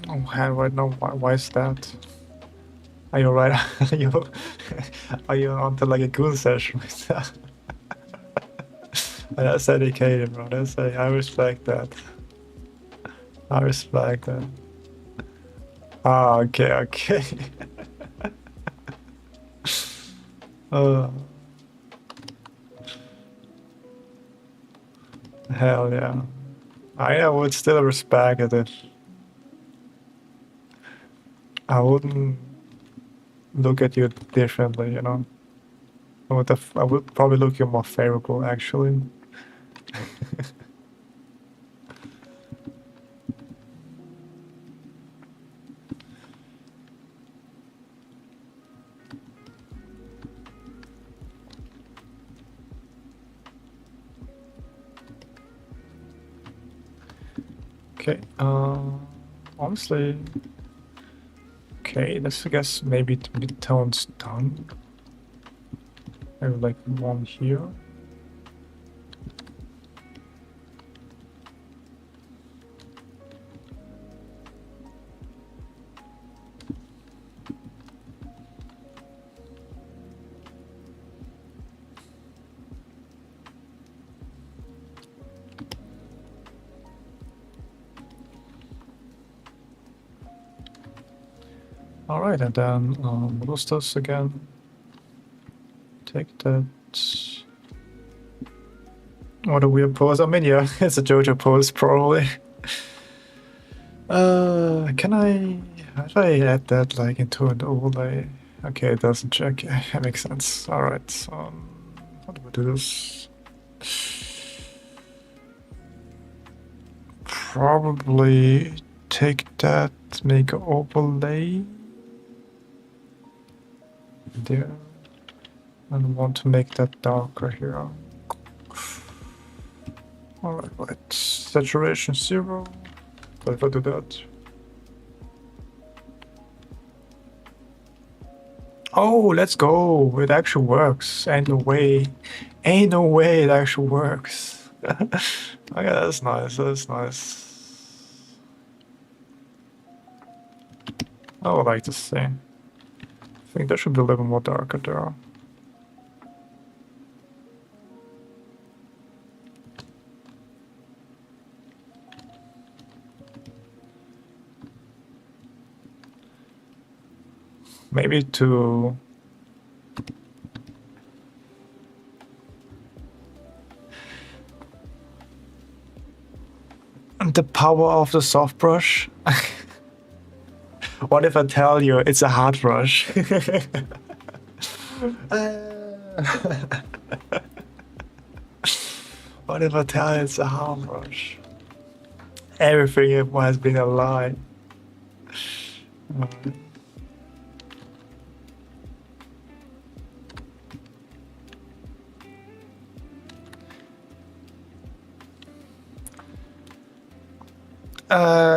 Oh, hand right now. Why is that? Are you right? Are you onto like a goon session with that? That's dedicated, bro. I respect that. I respect that. Ah, okay, okay. Hell yeah. I would still respect it if I wouldn't look at you differently, you know. I would probably look you more favorable, actually. Okay, honestly, okay, let's I guess maybe the midtone's done. Maybe like one here. All right, and then what was this again? Take that. What a weird pose. I mean, yeah, it's a JoJo pose, probably. Can I... How do I add that, like, into an overlay? Okay, it doesn't check. That makes sense. Alright, how do we do this? Probably take that, make an overlay. There. And want to make that darker here. Alright, right. Saturation 0. But if I do that... Oh, let's go! It actually works. Ain't no way. Ain't no way it actually works. Okay, that's nice. That's nice. I would like to see. I think that should be a little more darker there. Maybe to... The power of the soft brush. What if I tell you it's a hard brush? What if I tell you it's a hard brush? Everything has been a lie.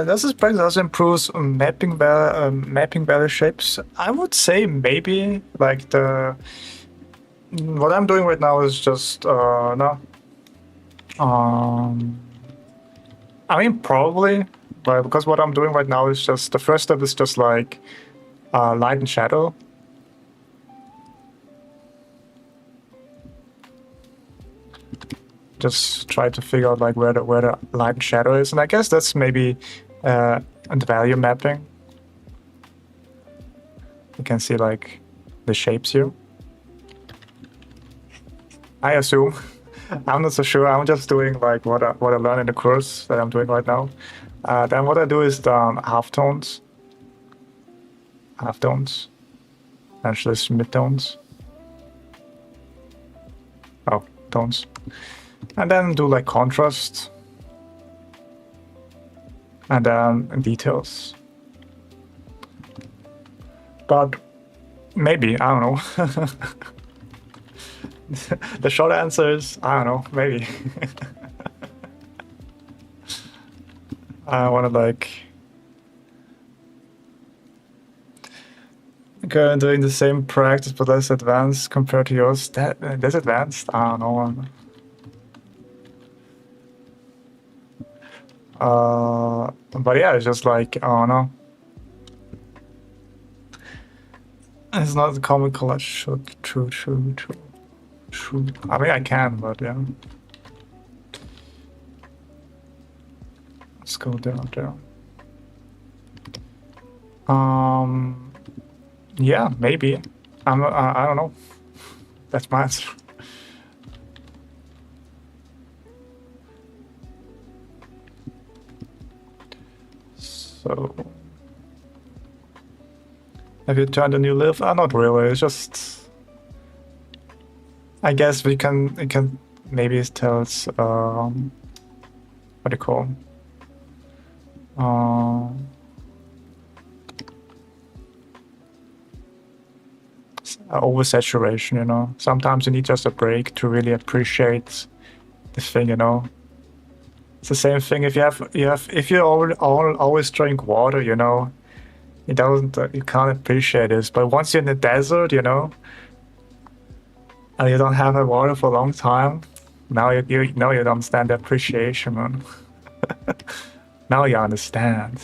Does this practice also improves mapping value shapes? I would say maybe. Like the what I'm doing right now is just no. I mean probably, but because what I'm doing right now is just the first step is just like light and shadow. Just try to figure out like where the light and shadow is, and I guess that's maybe the value mapping. You can see like the shapes here. I assume. I'm not so sure. I'm just doing like what I learned in the course that I'm doing right now. Then what I do is halftones, actually midtones. Oh, tones. And then do like contrast. And then details. But maybe, I don't know. The short answer is, I don't know, maybe. I want to like... Okay, doing the same practice but less advanced compared to yours. That's advanced? I don't know. But yeah, it's just like, I don't know. It's not a common collage. True. I mean, I can, but yeah. Let's go down there. Yeah, maybe. I don't know. That's my answer. So, have you turned a new leaf? Not really. It's just, I guess it can maybe tell us what do you call? Oversaturation, you know. Sometimes you need just a break to really appreciate the thing, you know. It's the same thing if you always drink water, you know. You can't appreciate this. But once you're in the desert, you know, and you don't have water for a long time, now you know you understand the appreciation, man. Now you understand.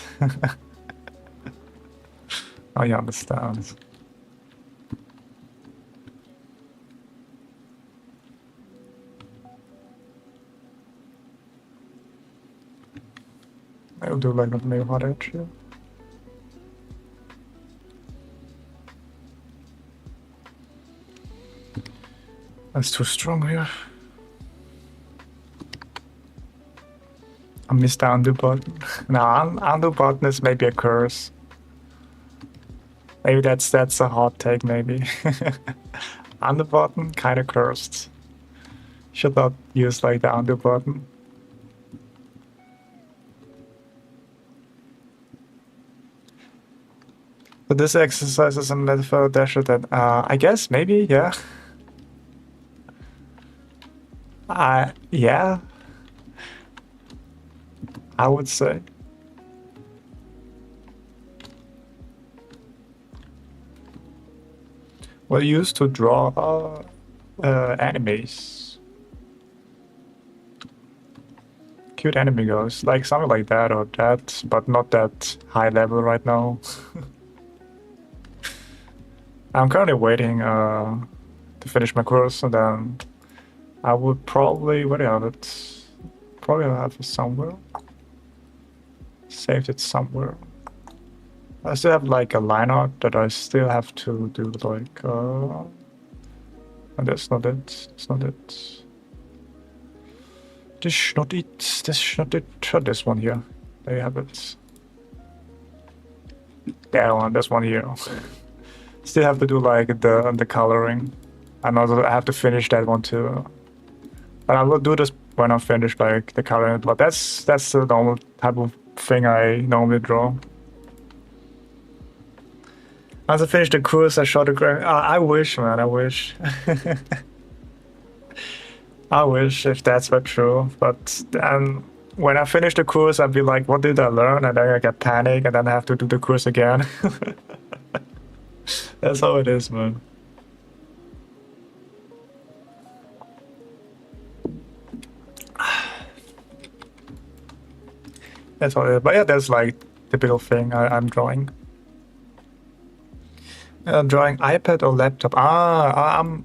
Now you understand. I'll do like not maybe hot edge here. That's too strong here. I missed the undo button. No, undo button is maybe a curse. Maybe that's a hot take, maybe. Undo button, kinda cursed. Should not use like the undo button. So this exercise is a metaphor dasher that I guess maybe, yeah. Yeah. I would say. Well, used to draw animes. Cute anime girls, like something like that or that, but not that high level right now. I'm currently waiting to finish my course, and then I would probably, where do I have it? Probably have it somewhere. Saved it somewhere. I still have like a line art that I still have to do like and that's not it. It's not it. This is not it. This is not it. This one here. There you have it. That one. This one here. Still have to do like the coloring. And also I have to finish that one too. But I will do this when I finish like the coloring. But that's the normal type of thing I normally draw. Once I finish the course, I shot a graph. I wish, man. I wish. I wish if that's not true. But when I finish the course, I'd be like, what did I learn? And then I get panic, and then I have to do the course again. That's how it is, man. That's how it is. But yeah, that's like typical thing I'm drawing. Drawing iPad or laptop. I'm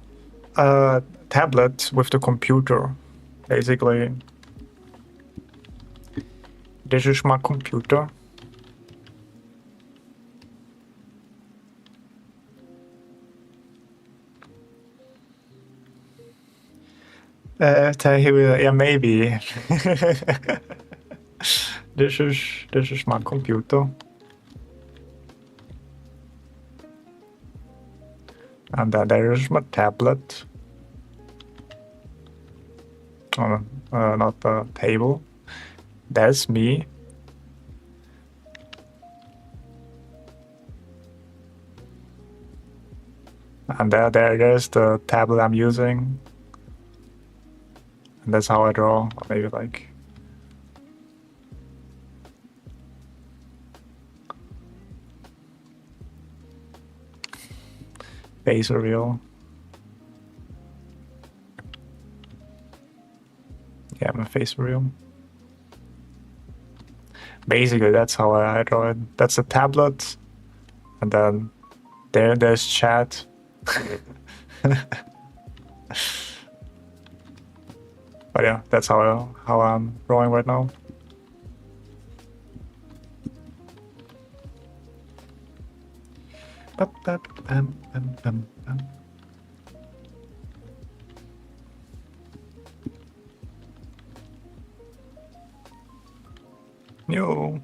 a tablet with the computer, basically. This is my computer. Yeah, maybe. This is my computer. And then there is my tablet. Not the table. That's me. And there's the tablet I'm using. And that's how I draw. Or maybe like face reveal. Yeah, my face reveal. Basically, that's how I draw it. That's a tablet, and then there's chat. But yeah, that's how I'm drawing right now. No.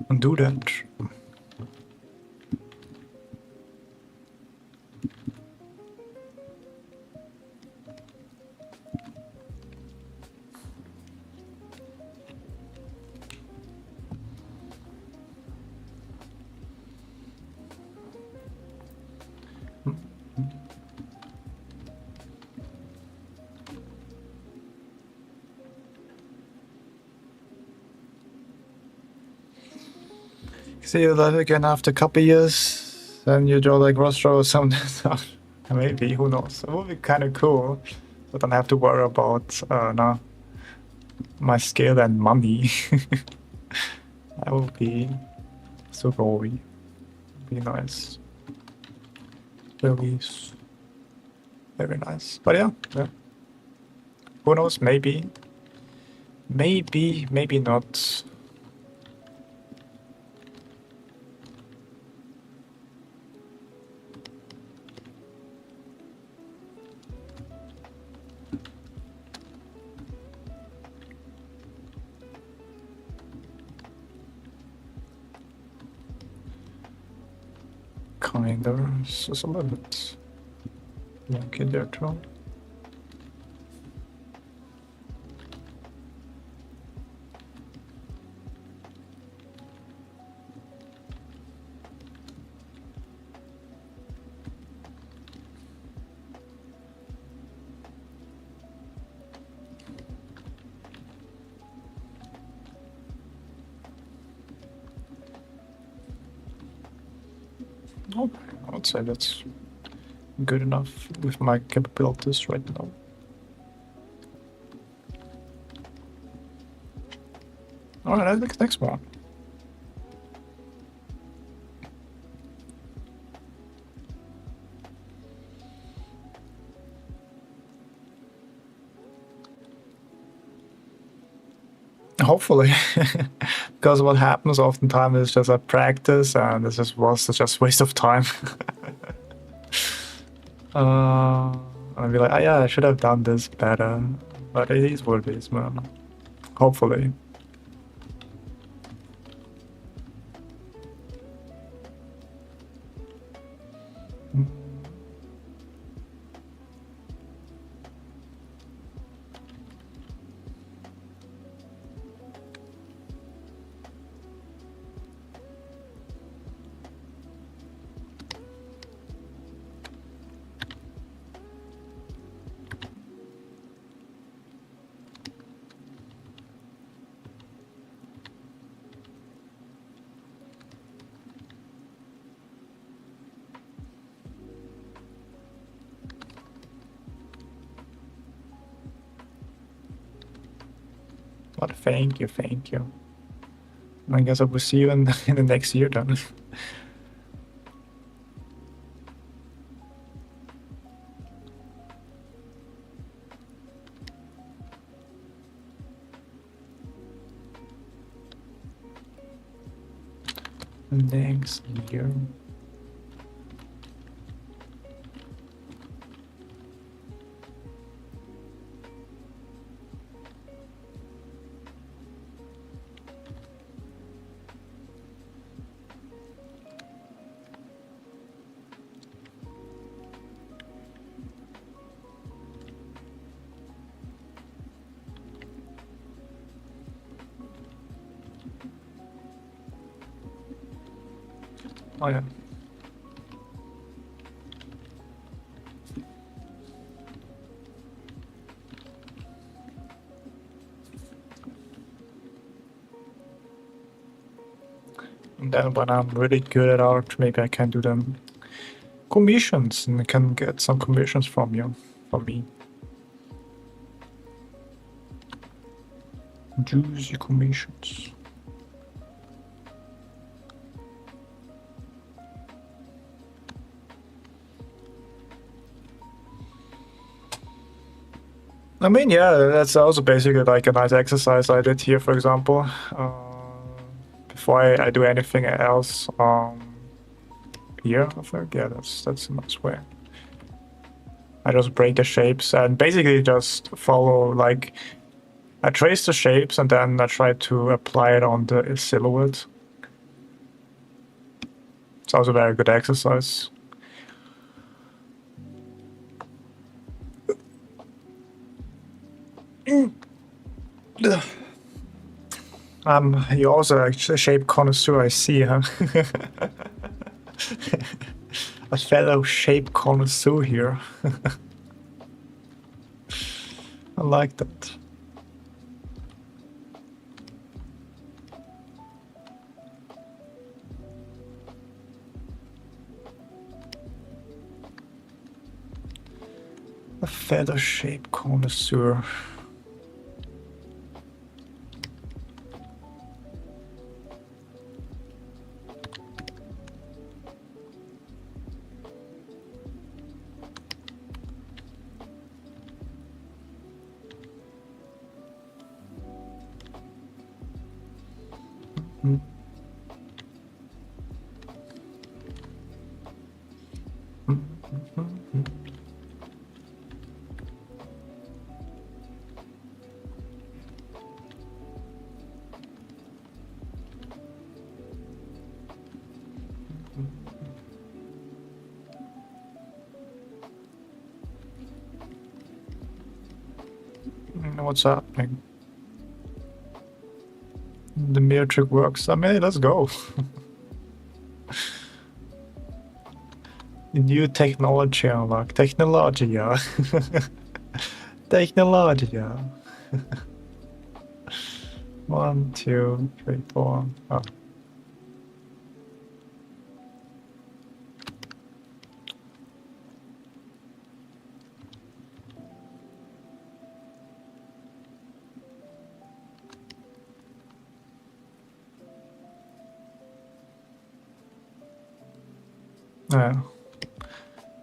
Undo that. See you live again after a couple years, then you draw like Rostro or something. Maybe, who knows? It would be kind of cool, but don't have to worry about no, my skill and money. That would be super OV. Be nice. Very, very nice. But yeah, yeah. Who knows? Maybe, maybe not. Kinda. It's just a little bit wonky there too. Oh, I would say that's good enough with my capabilities right now. Alright, next one. Hopefully, because what happens oftentimes is just I practice and it just was just waste of time. And I'll be like, oh, yeah, I should have done this better, but it is what it is, man. Hopefully. But thank you, thank you. I guess I will see you in the next year then. Next year. Oh yeah. And then when I'm really good at art, maybe I can do them commissions and I can get some commissions from you, from me. Juicy commissions. I mean, yeah, that's also basically like a nice exercise I did here, for example. Before I do anything else, here, I think, yeah, that's a nice way. I just break the shapes and basically just follow, like, I trace the shapes and then I try to apply it on the silhouette. It's also a very good exercise. You also a shape connoisseur, I see, huh? A fellow shape connoisseur here. I like that. A feather shape connoisseur. what's happening? The mirror trick works. I mean, let's go. New technology unlocked. Technologia. Technologia. 1, 2, 3, 4. Oh. Yeah.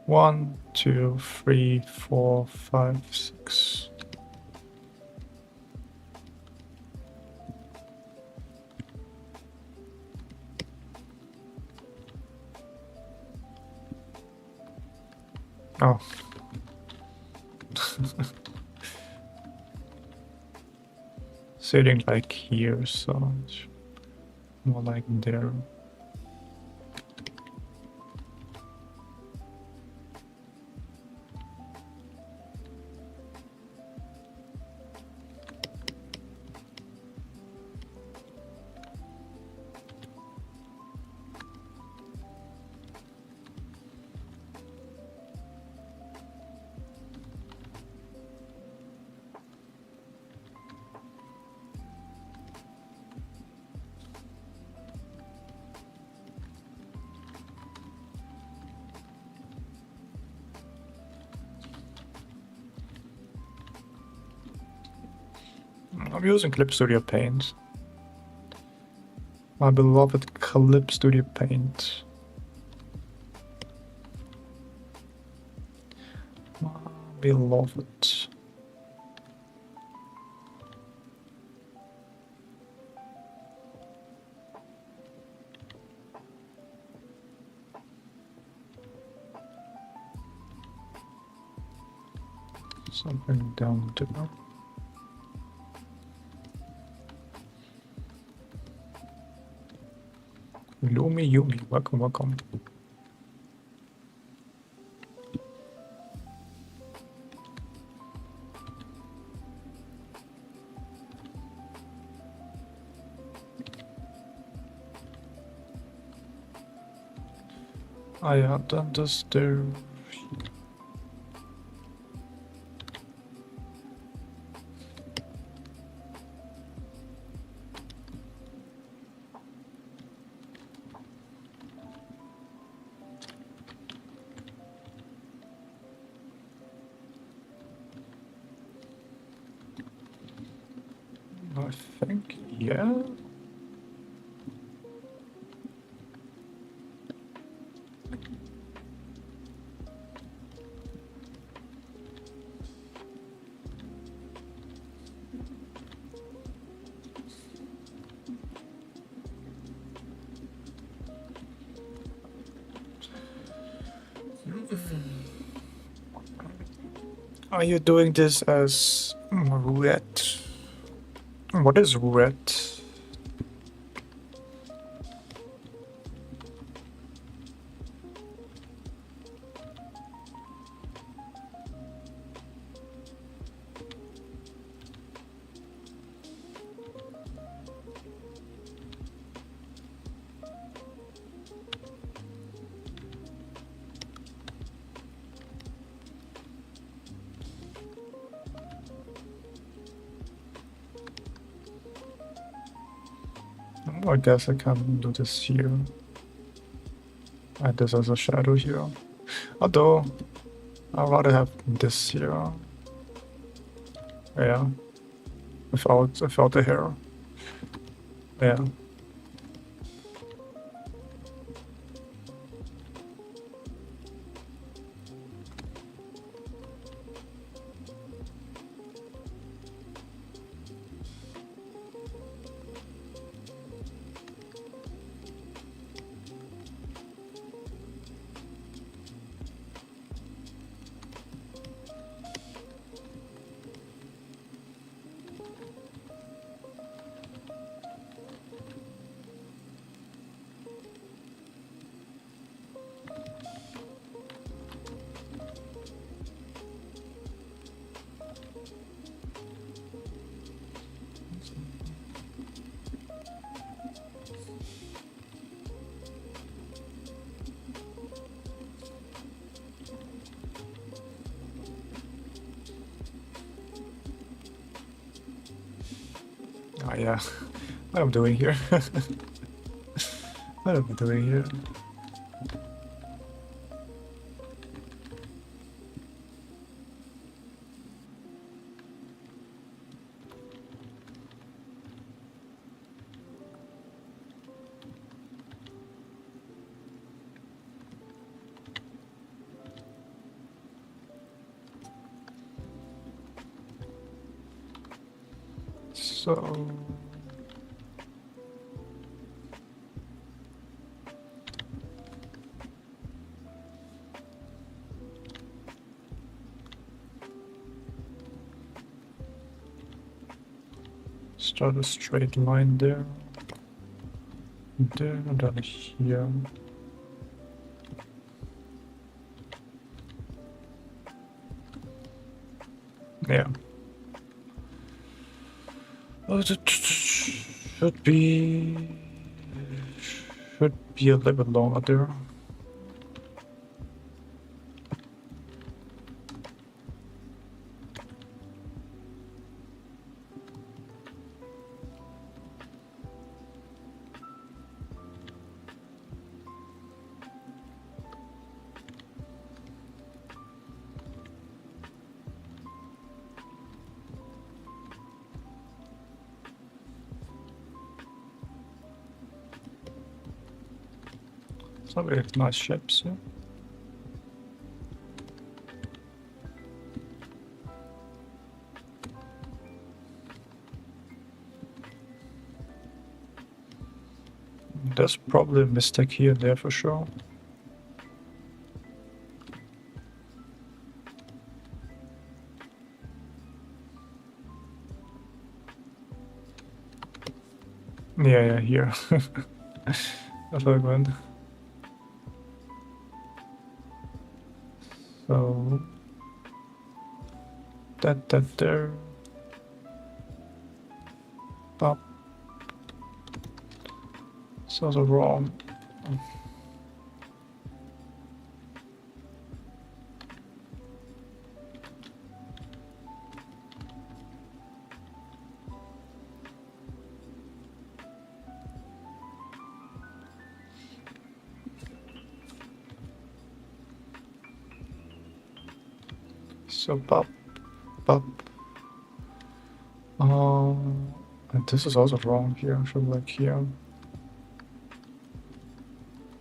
1, 2, 3, 4, 5, 6. Oh. Sitting like here, so it's more like there. I'm using Clip Studio Paint. My beloved Clip Studio Paint. My beloved. Something down there. Lumi Yumi, welcome, welcome. I have done this there. I think, yeah. Are you doing this as roulette? What is roulette? I guess I can do this here. Add this as a shadow here. Although, I'd rather have this here. Yeah. Without the hair. Yeah. yeah. What am I doing here? What am I doing here? So... start a straight line there. There, and then here. Yeah. Oh, it should be a little bit longer there. Some very nice ships, yeah. There's probably a mistake here and there for sure. Yeah, here. That's what I went. So that there. Pop. It's also wrong. So pop, pop. And this is also wrong here. I should like here.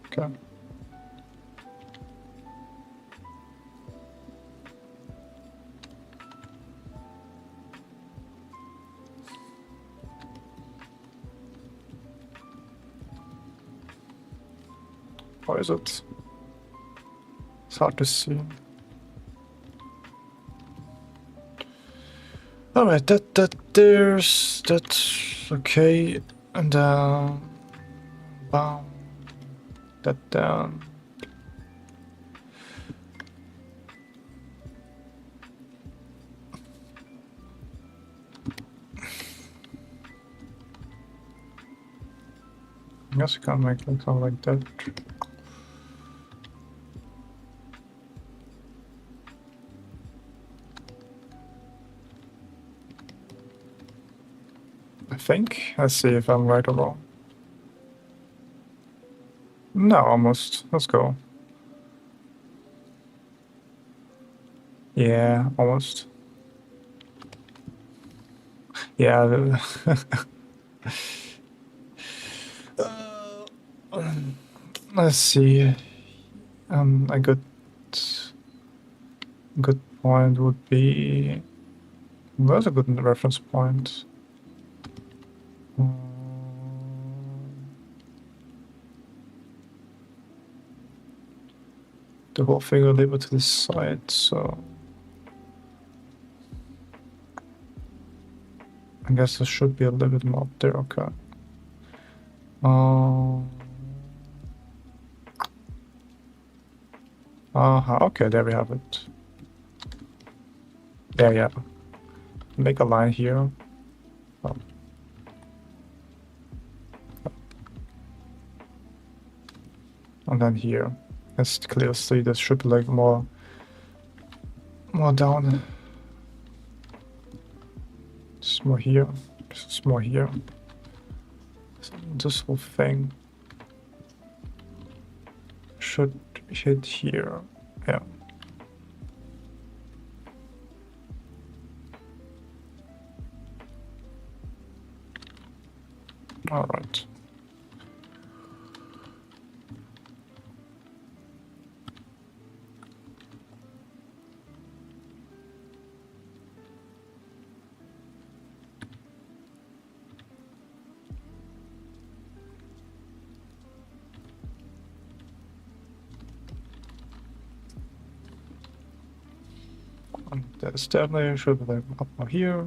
Okay. Or is it? It's hard to see. Alright, that's okay. And bam, that down. I guess I can make like something like that. I think. Let's see if I'm right or wrong. No, almost. Let's go. Yeah, almost. Yeah. Let's see. A good point would be. That's a good reference point. The whole thing a little bit to the side, so I guess there should be a little bit more up there. Okay. Okay, there we have it. Yeah. Make a line here. Oh. And then here. It's clear to see there should be like more down. Just more here. There's more here. So this whole thing should hit here. Yeah. All right. And there's definitely should be up here.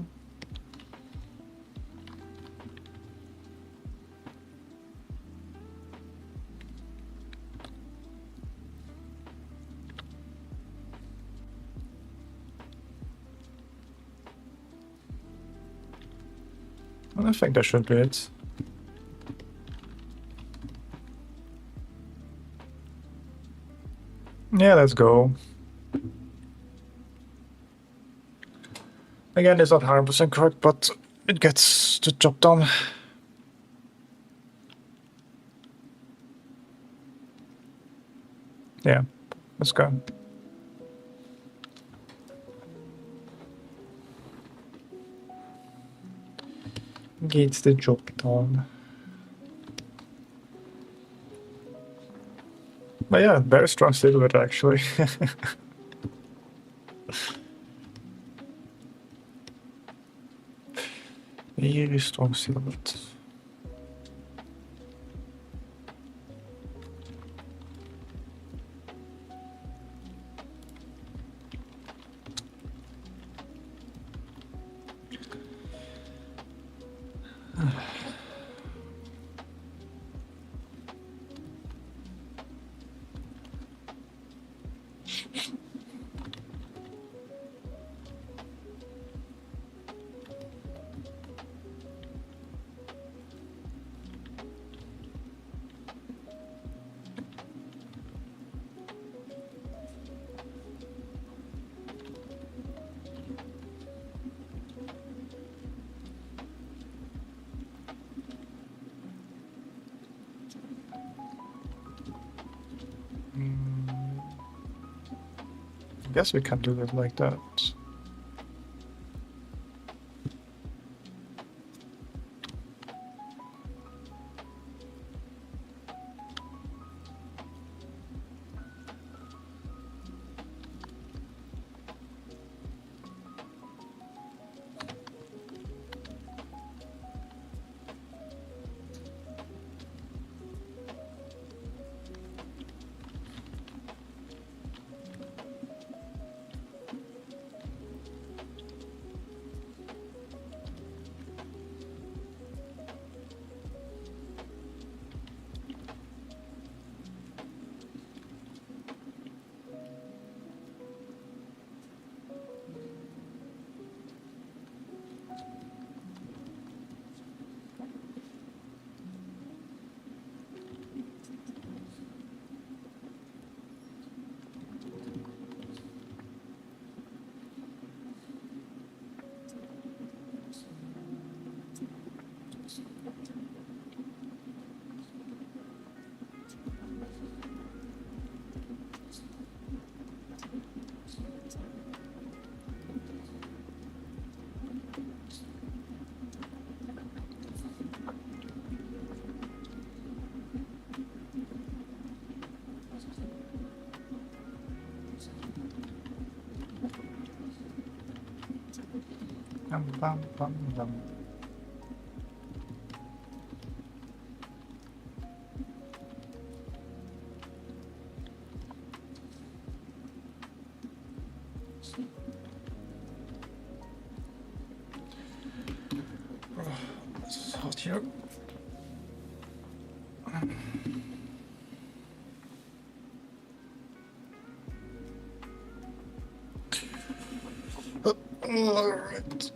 I think that should be it. Yeah, let's go. Again, it's not 100% correct, but it gets the job done. Yeah, let's go. Gets the job done. But yeah, very strong silhouette actually. Very strong silhouette. I guess we can do it like that. Bum, bum, bum. It's hot here. All right.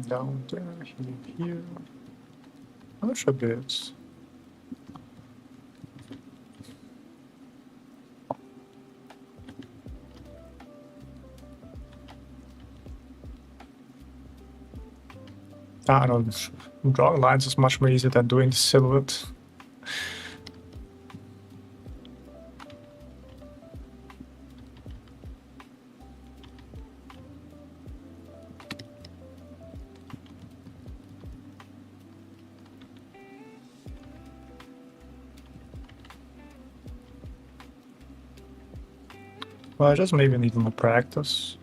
Down there, here. That should be it. I know, drawing lines is much more easier than doing the silhouette. Well, I just maybe need more practice.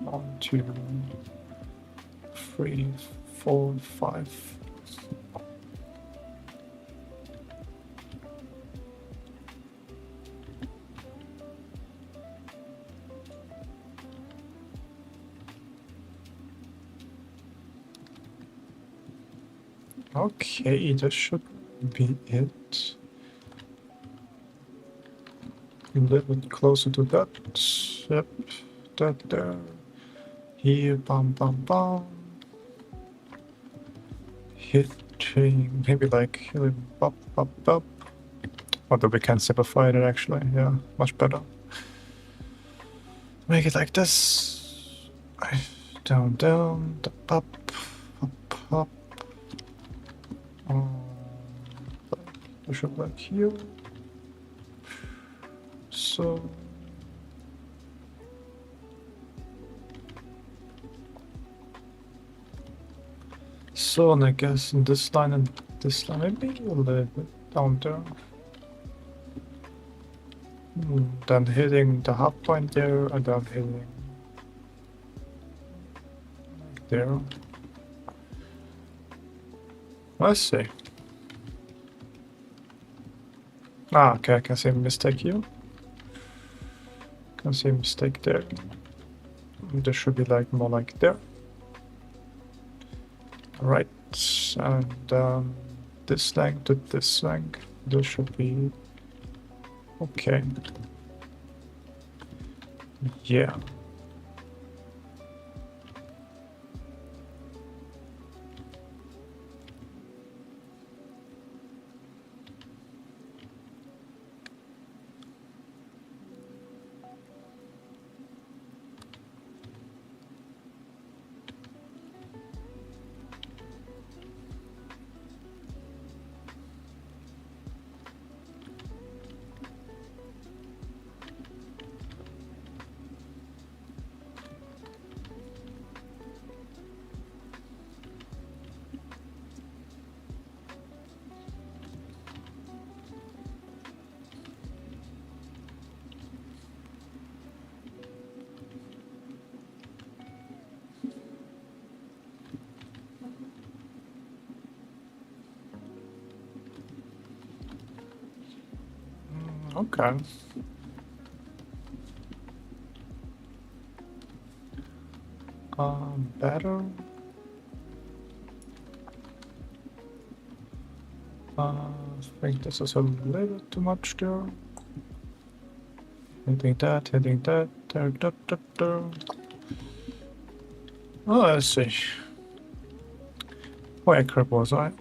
One, two, 3, 4, 5. Okay, this should be it. A little bit closer to that. Yep, that there. Here, bum bum bum. Hitting, maybe like up, up, up. Although we can simplify it actually, yeah, much better. Make it like this. Down, down, up, up, up. Push it like here. So. So, and I guess in this line and this line, maybe a little bit down there. Then hitting the half point there, and then hitting like there. Let's see. Ah, okay, I can see a mistake here. Can see a mistake there. There should be like more like there. Right, and this length to this length. This should be okay. Yeah. Okay. Better. I think this is a little too much there. Hitting that, there, there. Oh, let's see. How accurate was I?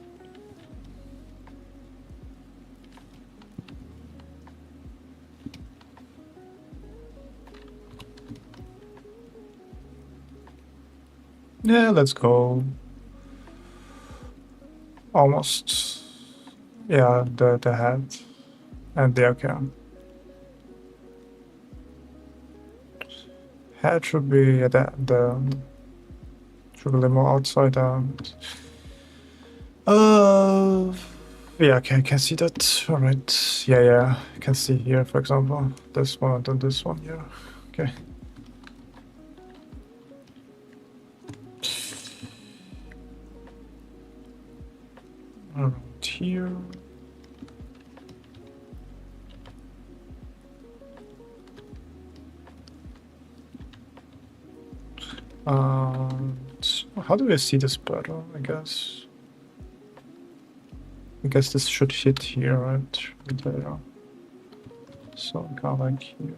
Yeah, let's go. Almost. Yeah, the head and the okay. Head should be the should be a little more outside and yeah, okay, I can see that. All right. Yeah, yeah, I can see here, for example, this one and then this one. Yeah. Okay. Around here. How do I see this better? I guess. This should hit here, right? There. So kind of like here.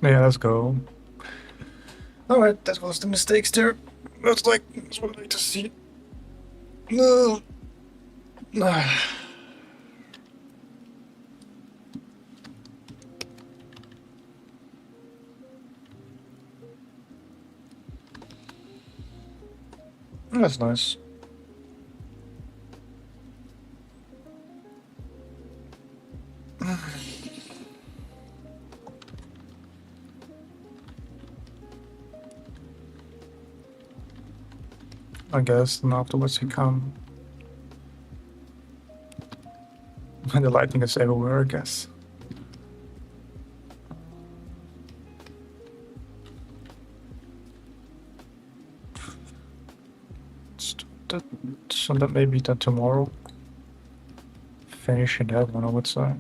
Yeah, let's go. Alright, that was the mistakes there. That's what I like to see. No. That's nice. I guess, and afterwards he can. And the lightning is everywhere, I guess. So that maybe then tomorrow. Finishing that one, I would say.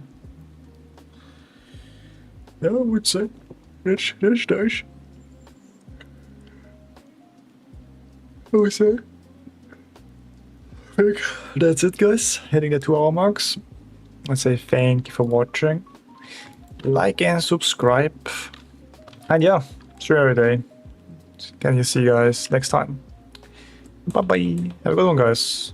Yeah, I would say. That's nice. I would say. I think that's it, guys. Hitting the 2 hour marks. I say thank you for watching. Like and subscribe. And yeah, stream every day. Can you see you guys next time? Bye bye. Have a good one, guys.